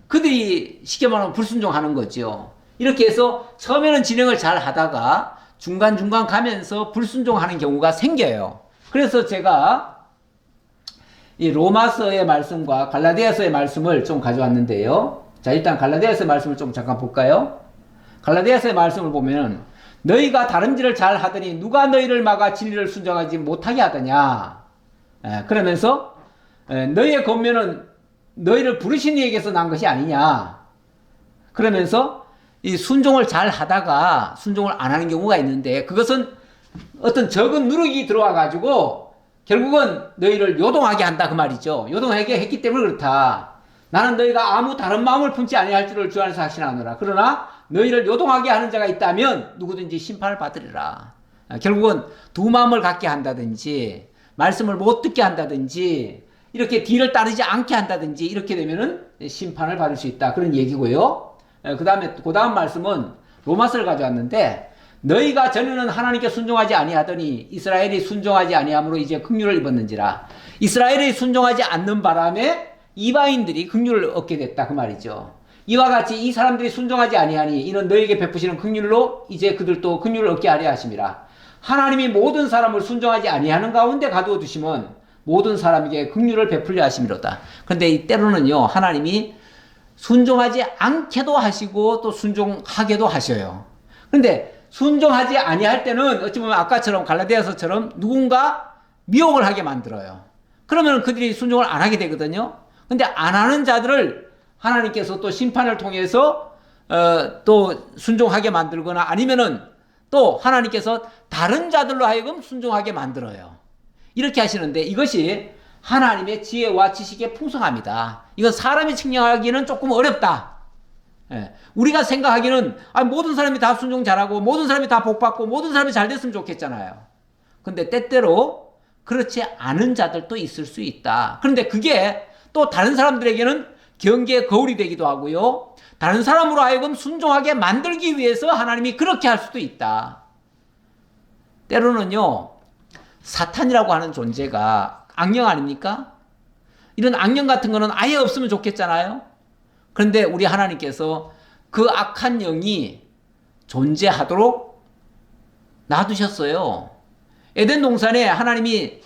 그들이 쉽게 말하면 불순종하는 거죠. 이렇게 해서 처음에는 진행을 잘 하다가 중간중간 가면서 불순종하는 경우가 생겨요. 그래서 제가 이 로마서의 말씀과 갈라디아서의 말씀을 좀 가져왔는데요. 자, 일단 갈라디아서의 말씀을 좀 잠깐 볼까요? 갈라디아서의 말씀을 보면 너희가 다름질을 잘 하더니 누가 너희를 막아 진리를 순종하지 못하게 하더냐. 그러면서 너희의 권면은 너희를 부르신 이에게서 난 것이 아니냐. 그러면서 이 순종을 잘 하다가 순종을 안 하는 경우가 있는데 그것은 어떤 적은 누룩이 들어와 가지고 결국은 너희를 요동하게 한다 그 말이죠. 요동하게 했기 때문에 그렇다. 나는 너희가 아무 다른 마음을 품지 아니할 줄을 주 안에서 확신하노라. 그러나 너희를 요동하게 하는 자가 있다면 누구든지 심판을 받으리라. 결국은 두 마음을 갖게 한다든지 말씀을 못 듣게 한다든지 이렇게 뒤를 따르지 않게 한다든지 이렇게 되면은 심판을 받을 수 있다. 그런 얘기고요. 그 다음 말씀은 로마서를 가져왔는데 너희가 전에는 하나님께 순종하지 아니하더니 이스라엘이 순종하지 아니함으로 이제 긍휼을 입었는지라. 이스라엘이 순종하지 않는 바람에 이방인들이 긍휼을 얻게 됐다 그 말이죠. 이와 같이 이 사람들이 순종하지 아니하니 이는 너희에게 베푸시는 긍휼로 이제 그들도 긍휼을 얻게 하려 하심이라. 하나님이 모든 사람을 순종하지 아니하는 가운데 가두어 두시면 모든 사람에게 긍휼을 베풀려 하심이로다. 그런데 이 때로는요, 하나님이 순종하지 않게도 하시고 또 순종하게도 하셔요. 그런데 순종하지 아니할 때는 어찌 보면 아까처럼 갈라디아서처럼 누군가 미혹을 하게 만들어요. 그러면 그들이 순종을 안 하게 되거든요. 근데 안 하는 자들을 하나님께서 또 심판을 통해서 또 순종하게 만들거나 아니면은 또 하나님께서 다른 자들로 하여금 순종하게 만들어요. 이렇게 하시는데 이것이 하나님의 지혜와 지식의 풍성함이다. 이건 사람이 측량하기는 조금 어렵다. 우리가 생각하기는 모든 사람이 다 순종 잘하고 모든 사람이 다 복받고 모든 사람이 잘 됐으면 좋겠잖아요. 근데 때때로 그렇지 않은 자들도 있을 수 있다. 그런데 그게 또 다른 사람들에게는 경계의 거울이 되기도 하고요. 다른 사람으로 하여금 순종하게 만들기 위해서 하나님이 그렇게 할 수도 있다. 때로는요, 사탄이라고 하는 존재가 악령 아닙니까? 이런 악령 같은 거는 아예 없으면 좋겠잖아요. 그런데 우리 하나님께서 그 악한 영이 존재하도록 놔두셨어요. 에덴 동산에 하나님이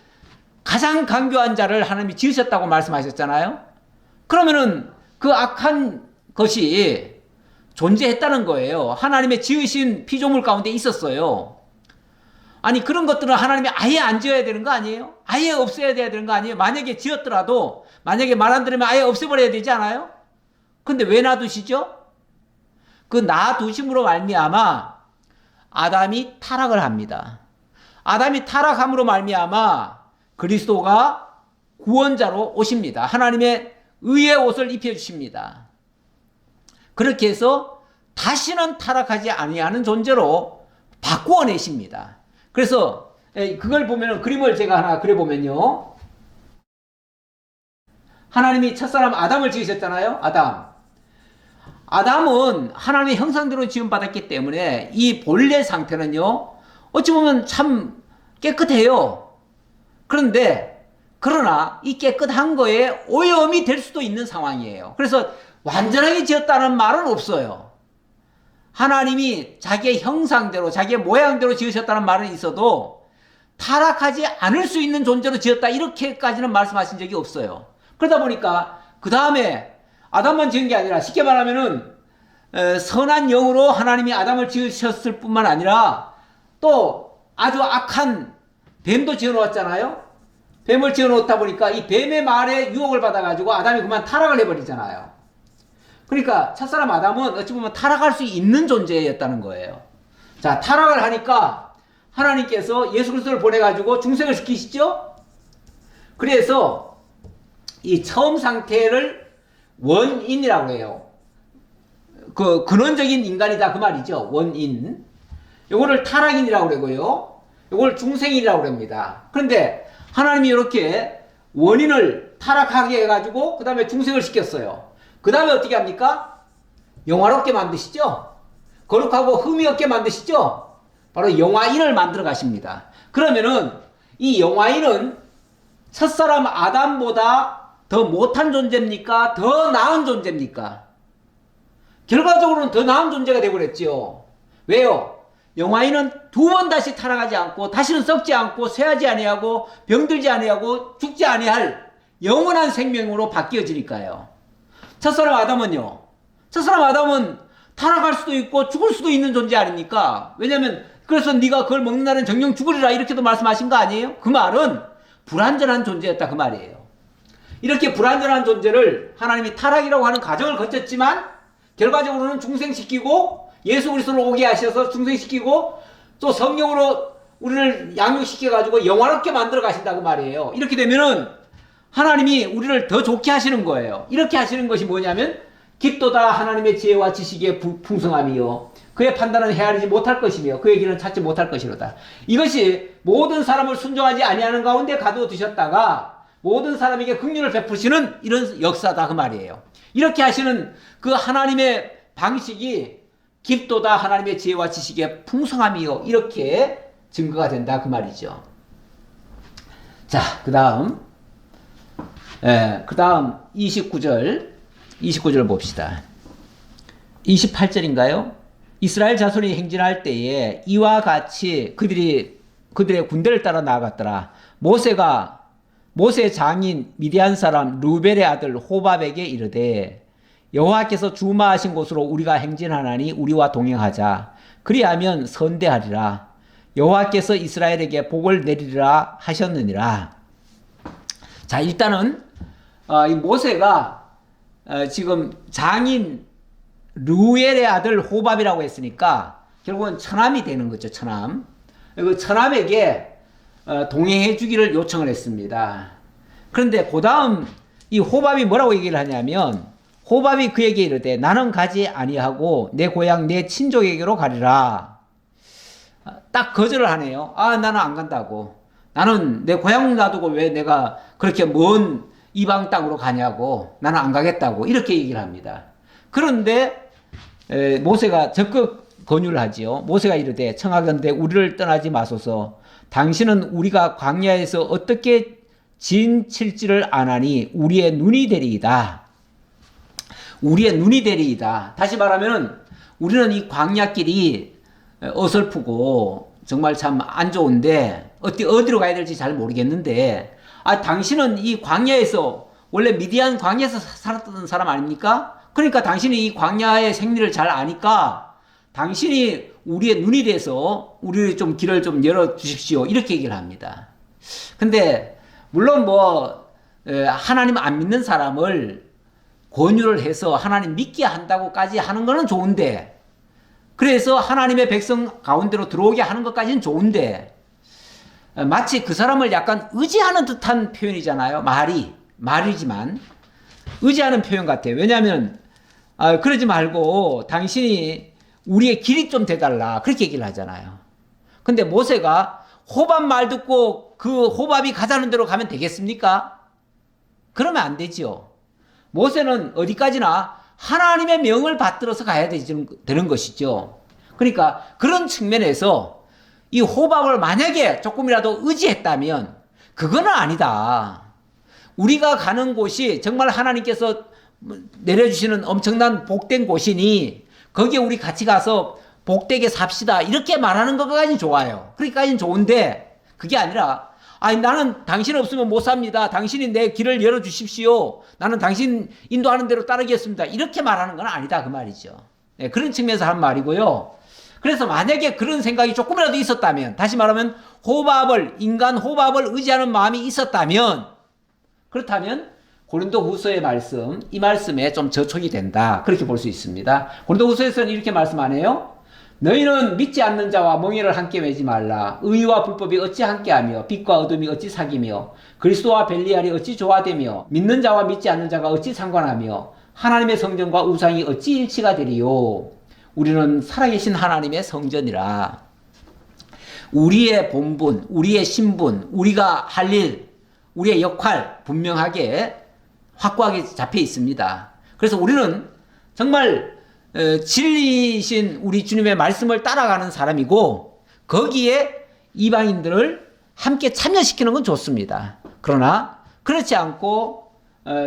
가장 강교한 자를 하나님이 지으셨다고 말씀하셨잖아요. 그러면은 그 악한 것이 존재했다는 거예요. 하나님의 지으신 피조물 가운데 있었어요. 아니 그런 것들은 하나님이 아예 안 지어야 되는 거 아니에요? 아예 없애야 되는 거 아니에요? 만약에 지었더라도 만약에 말 안 들으면 아예 없애버려야 되지 않아요? 근데 왜 놔두시죠? 그 놔두심으로 말미암아 아담이 타락을 합니다. 아담이 타락함으로 말미암아 그리스도가 구원자로 오십니다. 하나님의 의의 옷을 입혀주십니다. 그렇게 해서 다시는 타락하지 아니하는 존재로 바꾸어내십니다. 그래서 그걸 보면 그림을 제가 하나 그려보면요. 하나님이 첫사람 아담을 지으셨잖아요. 아담은 하나님의 형상대로 지음받았기 때문에 이 본래 상태는요, 어찌 보면 참 깨끗해요. 그러나 이 깨끗한 거에 오염이 될 수도 있는 상황이에요. 그래서 완전하게 지었다는 말은 없어요. 하나님이 자기의 형상대로, 자기의 모양대로 지으셨다는 말은 있어도 타락하지 않을 수 있는 존재로 지었다, 이렇게까지는 말씀하신 적이 없어요. 그러다 보니까 그 다음에 아담만 지은 게 아니라, 쉽게 말하면은 선한 영으로 하나님이 아담을 지으셨을 뿐만 아니라 또 아주 악한 뱀도 지어놓았잖아요. 뱀을 지어놓다 보니까 이 뱀의 말에 유혹을 받아가지고 아담이 그만 타락을 해버리잖아요. 그러니까 첫사람 아담은 어찌 보면 타락할 수 있는 존재였다는 거예요. 자, 타락을 하니까 하나님께서 예수 그리스도를 보내가지고 중생을 시키시죠. 그래서 이 처음 상태를 원인이라고 해요. 그 근원적인 인간이다, 그 말이죠. 원인. 요거를 타락인이라고 그러고요. 요걸 중생인이라고 합니다. 그런데 하나님이 이렇게 원인을 타락하게 해가지고 그 다음에 중생을 시켰어요. 그 다음에 어떻게 합니까? 영화롭게 만드시죠? 거룩하고 흠이 없게 만드시죠? 바로 영화인을 만들어 가십니다. 그러면은 이 영화인은 첫사람 아담보다 더 못한 존재입니까? 더 나은 존재입니까? 결과적으로는 더 나은 존재가 되어버렸죠. 왜요? 영화인은 두 번 다시 타락하지 않고 다시는 썩지 않고 쇠하지 아니하고 병들지 아니하고 죽지 아니할 영원한 생명으로 바뀌어지니까요. 첫사람 아담은요. 첫사람 아담은 타락할 수도 있고 죽을 수도 있는 존재 아닙니까? 왜냐하면 그래서 네가 그걸 먹는 날은 정령 죽으리라, 이렇게도 말씀하신 거 아니에요? 그 말은 불완전한 존재였다, 그 말이에요. 이렇게 불완전한 존재를 하나님이 타락이라고 하는 과정을 거쳤지만 결과적으로는 중생시키고 예수 그리스도를 오게 하셔서 중생시키고 또 성령으로 우리를 양육시켜가지고 영화롭게 만들어 가신다, 그 말이에요. 이렇게 되면은 하나님이 우리를 더 좋게 하시는 거예요. 이렇게 하시는 것이 뭐냐면 깊도다 하나님의 지혜와 지식의 풍성함이요 그의 판단은 헤아리지 못할 것이며 그의 길은 찾지 못할 것이로다. 이것이 모든 사람을 순종하지 아니하는 가운데 가두어두셨다가 모든 사람에게 긍휼을 베푸시는 이런 역사다, 그 말이에요. 이렇게 하시는 그 하나님의 방식이 깊도다 하나님의 지혜와 지식의 풍성함이요 이렇게 증거가 된다, 그 말이죠. 자, 그 다음 29절 봅시다. 28절인가요? 이스라엘 자손이 행진할 때에 이와 같이 그들의 군대를 따라 나아갔더라. 모세의 장인 미디안 사람 루벨의 아들 호밥에게 이르되 여호와께서 주마하신 곳으로 우리가 행진하나니 우리와 동행하자. 그리하면 선대하리라. 여호와께서 이스라엘에게 복을 내리리라 하셨느니라. 자, 일단은 이 모세가 지금 장인 르우엘의 아들 호밥이라고 했으니까 결국은 처남이 되는 거죠. 처남. 그 처남에게 동행해 주기를 요청을 했습니다. 그런데 그 다음 이 호밥이 뭐라고 얘기를 하냐면 호밥이 그에게 이르되 나는 가지 아니하고 내 고향 내 친족에게로 가리라. 딱 거절을 하네요. 나는 안 간다고. 나는 내 고향 놔두고 왜 내가 그렇게 먼 이방 땅으로 가냐고. 나는 안 가겠다고. 이렇게 얘기를 합니다. 그런데 모세가 적극 권유를 하지요. 모세가 이르되 청하건대 우리를 떠나지 마소서. 당신은 우리가 광야에서 어떻게 진칠지를 아나니 우리의 눈이 되리이다. 우리의 눈이 되리이다. 다시 말하면 우리는 이 광야길이 어설프고 정말 참 안 좋은데 어디로 가야 될지 잘 모르겠는데 당신은 이 광야에서 원래 미디안 광야에서 살았던 사람 아닙니까? 그러니까 당신이 이 광야의 생리를 잘 아니까 당신이 우리의 눈이 돼서 우리를 좀 길을 좀 열어 주십시오. 이렇게 얘기를 합니다. 근데 물론 하나님 안 믿는 사람을 권유를 해서 하나님 믿게 한다고까지 하는 거는 좋은데, 그래서 하나님의 백성 가운데로 들어오게 하는 것까지는 좋은데 마치 그 사람을 약간 의지하는 듯한 표현이잖아요. 말이지만 의지하는 표현 같아요. 왜냐하면 그러지 말고 당신이 우리의 길이 좀 돼달라, 그렇게 얘기를 하잖아요. 근데 모세가 호밥 말 듣고 그 호밥이 가자는 대로 가면 되겠습니까? 그러면 안 되죠. 모세는 어디까지나 하나님의 명을 받들어서 가야 되는 것이죠. 그러니까 그런 측면에서 이 호밥을 만약에 조금이라도 의지했다면 그거는 아니다. 우리가 가는 곳이 정말 하나님께서 내려주시는 엄청난 복된 곳이니 거기에 우리 같이 가서 복되게 삽시다. 이렇게 말하는 것까지는 좋아요. 그러니까지는 좋은데 그게 아니라 아니 나는 당신 없으면 못 삽니다. 당신이 내 길을 열어주십시오. 나는 당신 인도하는 대로 따르겠습니다. 이렇게 말하는 건 아니다 그 말이죠. 네, 그런 측면에서 한 말이고요. 그래서 만약에 그런 생각이 조금이라도 있었다면 다시 말하면 인간 호밥을 의지하는 마음이 있었다면 그렇다면 고린도후서의 말씀 이 말씀에 좀 저촉이 된다. 그렇게 볼 수 있습니다. 고린도후서에서는 이렇게 말씀하네요. 너희는 믿지 않는 자와 멍에를 함께 매지 말라. 의와 불법이 어찌 함께하며 빛과 어둠이 어찌 사귀며 그리스도와 벨리알이 어찌 조화되며 믿는 자와 믿지 않는 자가 어찌 상관하며 하나님의 성전과 우상이 어찌 일치가 되리요. 우리는 살아계신 하나님의 성전이라. 우리의 본분, 우리의 신분, 우리가 할 일, 우리의 역할 분명하게 확고하게 잡혀 있습니다. 그래서 우리는 정말 진리이신 우리 주님의 말씀을 따라가는 사람이고 거기에 이방인들을 함께 참여시키는 건 좋습니다. 그러나 그렇지 않고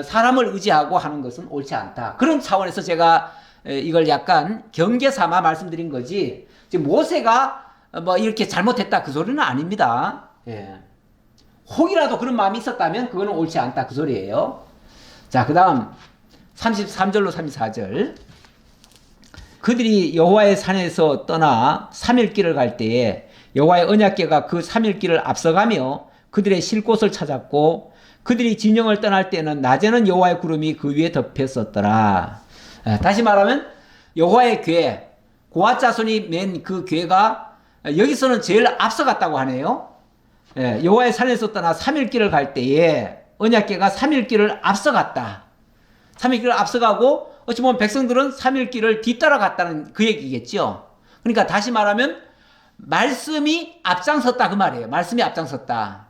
사람을 의지하고 하는 것은 옳지 않다. 그런 차원에서 제가 이걸 약간 경계 삼아 말씀드린 거지 지금 모세가 뭐 이렇게 잘못했다 그 소리는 아닙니다. 예. 혹이라도 그런 마음이 있었다면 그거는 옳지 않다 그 소리예요. 자, 그 다음 33절로 34절 그들이 여호와의 산에서 떠나 3일 길을 갈 때에 여호와의 언약궤가 그 3일 길을 앞서가며 그들의 쉴 곳을 찾았고 그들이 진영을 떠날 때는 낮에는 여호와의 구름이 그 위에 덮였었더라. 다시 말하면 여호와의 궤, 고앗 자손이 맨 그 궤가 여기서는 제일 앞서갔다고 하네요. 여호와의 산에서 떠나 3일 길을 갈 때에 언약궤가 3일 길을 앞서갔다. 3일 길을 앞서가고 어찌 보면 백성들은 3일 길을 뒤따라갔다는 그 얘기겠죠. 그러니까 다시 말하면 말씀이 앞장섰다 그 말이에요. 말씀이 앞장섰다.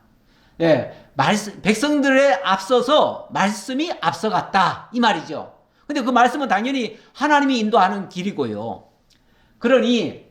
백성들에 앞서서 말씀이 앞서갔다 이 말이죠. 근데 그 말씀은 당연히 하나님이 인도하는 길이고요. 그러니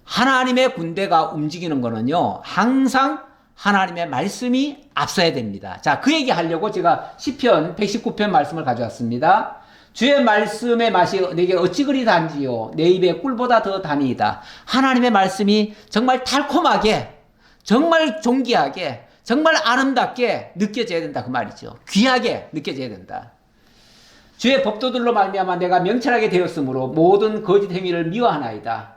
하나님의 군대가 움직이는 거는요 항상 하나님의 말씀이 앞서야 됩니다. 자, 그 얘기 하려고 제가 시편 119편 말씀을 가져왔습니다. 주의 말씀의 맛이 내게 어찌 그리 단지요 내 입에 꿀보다 더 단이다. 하나님의 말씀이 정말 달콤하게 정말 존귀하게 정말 아름답게 느껴져야 된다 그 말이죠. 귀하게 느껴져야 된다. 주의 법도들로 말미암아 내가 명철하게 되었으므로 모든 거짓 행위를 미워하나이다.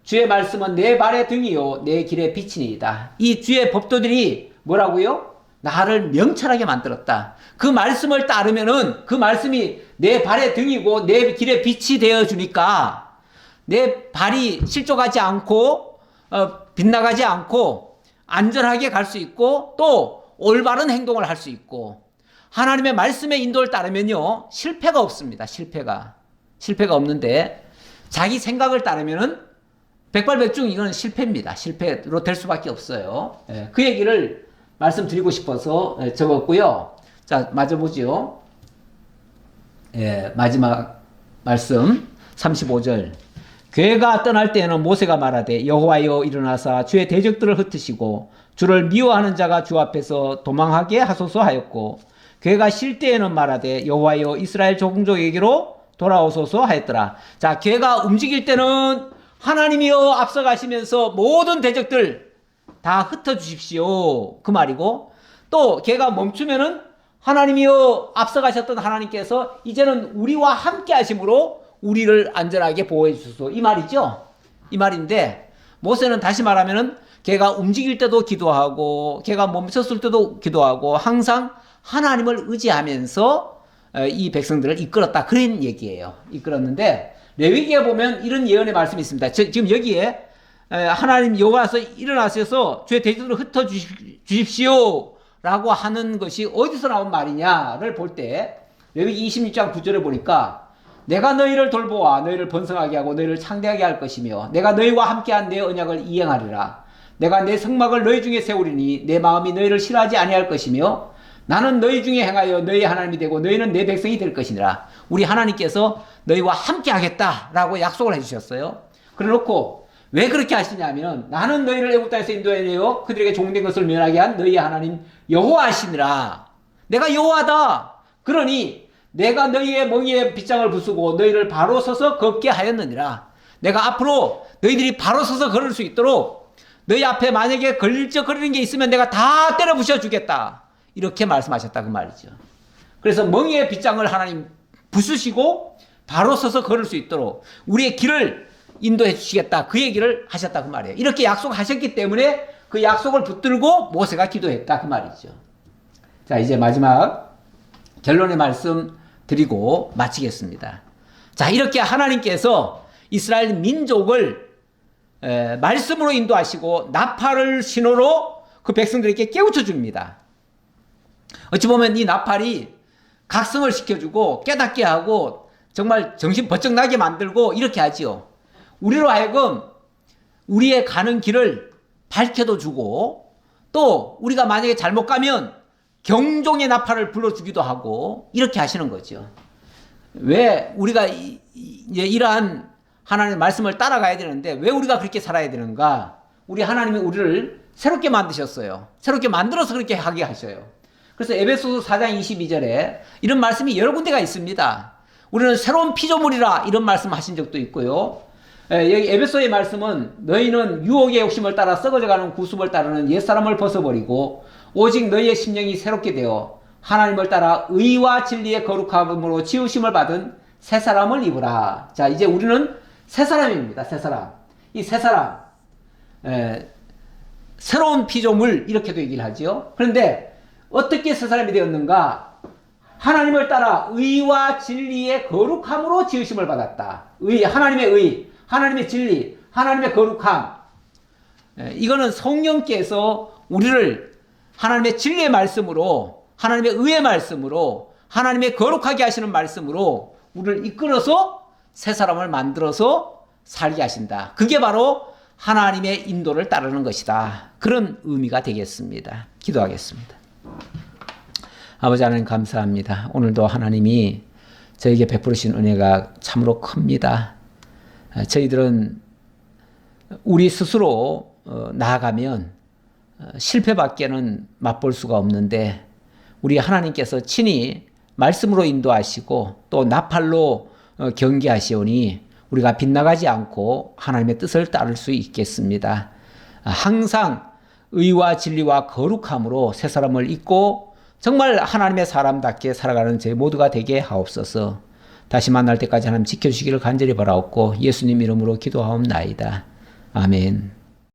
주의 말씀은 내 발의 등이요 내 길의 빛이니이다. 이 주의 법도들이 뭐라고요? 나를 명철하게 만들었다. 그 말씀을 따르면은 그 말씀이 내 발의 등이고 내 길의 빛이 되어 주니까 내 발이 실족하지 않고 빗나가지 않고 안전하게 갈 수 있고 또 올바른 행동을 할 수 있고 하나님의 말씀의 인도를 따르면요 실패가 없습니다. 실패가 없는데 자기 생각을 따르면은 백발백중 이건 실패입니다. 실패로 될 수밖에 없어요. 그 얘기를 말씀드리고 싶어서 적었고요. 자, 마저 보죠. 마지막 말씀 35절. 괴가 떠날 때에는 모세가 말하되 여호와여 일어나사 주의 대적들을 흩으시고 주를 미워하는 자가 주 앞에서 도망하게 하소서 하였고 괴가 쉴 때에는 말하되 여호와여 이스라엘 종족에게로 돌아오소서 하였더라. 자, 괴가 움직일 때는 하나님이여 앞서가시면서 모든 대적들 다 흩어주십시오 그 말이고 또 걔가 멈추면은 하나님이여 앞서가셨던 하나님께서 이제는 우리와 함께 하심으로 우리를 안전하게 보호해 주소서 이 말이죠. 이 말인데 모세는 다시 말하면은 걔가 움직일 때도 기도하고 걔가 멈췄을 때도 기도하고 항상 하나님을 의지하면서 이 백성들을 이끌었다 그런 얘기예요. 이끌었는데 레위기에 보면 이런 예언의 말씀이 있습니다. 지금 여기에 하나님 여호와께서 일어나셔서 주의 대적들을 흩어 주십시오 라고 하는 것이 어디서 나온 말이냐를 볼 때 레위기 26장 9절에 보니까 내가 너희를 돌보아 너희를 번성하게 하고 너희를 창대하게 할 것이며 내가 너희와 함께한 내 언약을 이행하리라. 내가 내 성막을 너희 중에 세우리니 내 마음이 너희를 싫어하지 아니할 것이며 나는 너희 중에 행하여 너희 하나님이 되고 너희는 내 백성이 될 것이니라. 우리 하나님께서 너희와 함께 하겠다라고 약속을 해주셨어요. 그래 놓고 왜 그렇게 하시냐면 나는 너희를 애굽 땅에서 인도하여 그들에게 종된 것을 면하게 한 너희 하나님 여호와시니라. 내가 여호와다. 그러니 내가 너희의 멍에에 빗장을 부수고 너희를 바로 서서 걷게 하였느니라. 내가 앞으로 너희들이 바로 서서 걸을 수 있도록 너희 앞에 만약에 걸리적거리는 게 있으면 내가 다 때려 부셔 주겠다. 이렇게 말씀하셨다 그 말이죠. 그래서 멍에에 빗장을 하나님 부수시고 바로 서서 걸을 수 있도록 우리의 길을 인도해 주시겠다. 그 얘기를 하셨다 그 말이에요. 이렇게 약속하셨기 때문에 그 약속을 붙들고 모세가 기도했다 그 말이죠. 자, 이제 마지막 결론의 말씀 드리고 마치겠습니다. 자, 이렇게 하나님께서 이스라엘 민족을 말씀으로 인도하시고 나팔을 신호로 그 백성들에게 깨우쳐 줍니다. 어찌 보면 이 나팔이 각성을 시켜주고 깨닫게 하고 정말 정신 번쩍 나게 만들고 이렇게 하지요. 우리로 하여금 우리의 가는 길을 밝혀도 주고 또 우리가 만약에 잘못 가면 경종의 나팔을 불러주기도 하고 이렇게 하시는 거죠. 왜 우리가 이러한 하나님의 말씀을 따라가야 되는데 왜 우리가 그렇게 살아야 되는가? 우리 하나님이 우리를 새롭게 만드셨어요. 새롭게 만들어서 그렇게 하게 하셔요. 그래서 에베소서 4장 22절에 이런 말씀이 여러 군데가 있습니다. 우리는 새로운 피조물이라 이런 말씀 하신 적도 있고요. 여기 에베소의 말씀은 너희는 유혹의 욕심을 따라 썩어져가는 구습을 따르는 옛사람을 벗어버리고 오직 너희의 심령이 새롭게 되어 하나님을 따라 의와 진리의 거룩함으로 지으심을 받은 새 사람을 입으라. 자, 이제 우리는 새 사람입니다. 새 사람. 이 새 사람, 새로운 피조물 이렇게도 얘기를 하죠. 그런데 어떻게 새 사람이 되었는가? 하나님을 따라 의와 진리의 거룩함으로 지으심을 받았다. 하나님의 의, 하나님의 진리, 하나님의 거룩함. 이거는 성령께서 우리를 하나님의 진리의 말씀으로, 하나님의 의의 말씀으로, 하나님의 거룩하게 하시는 말씀으로 우리를 이끌어서 새 사람을 만들어서 살게 하신다. 그게 바로 하나님의 인도를 따르는 것이다. 그런 의미가 되겠습니다. 기도하겠습니다. 아버지 하나님 감사합니다. 오늘도 하나님이 저에게 베푸신 은혜가 참으로 큽니다. 저희들은 우리 스스로 나아가면 실패밖에는 맛볼 수가 없는데 우리 하나님께서 친히 말씀으로 인도하시고 또 나팔로 경계하시오니 우리가 빗나가지 않고 하나님의 뜻을 따를 수 있겠습니다. 항상 의와 진리와 거룩함으로 새 사람을 입고 정말 하나님의 사람답게 살아가는 저희 모두가 되게 하옵소서. 다시 만날 때까지 하나님 지켜주시기를 간절히 바라옵고 예수님 이름으로 기도하옵나이다. 아멘.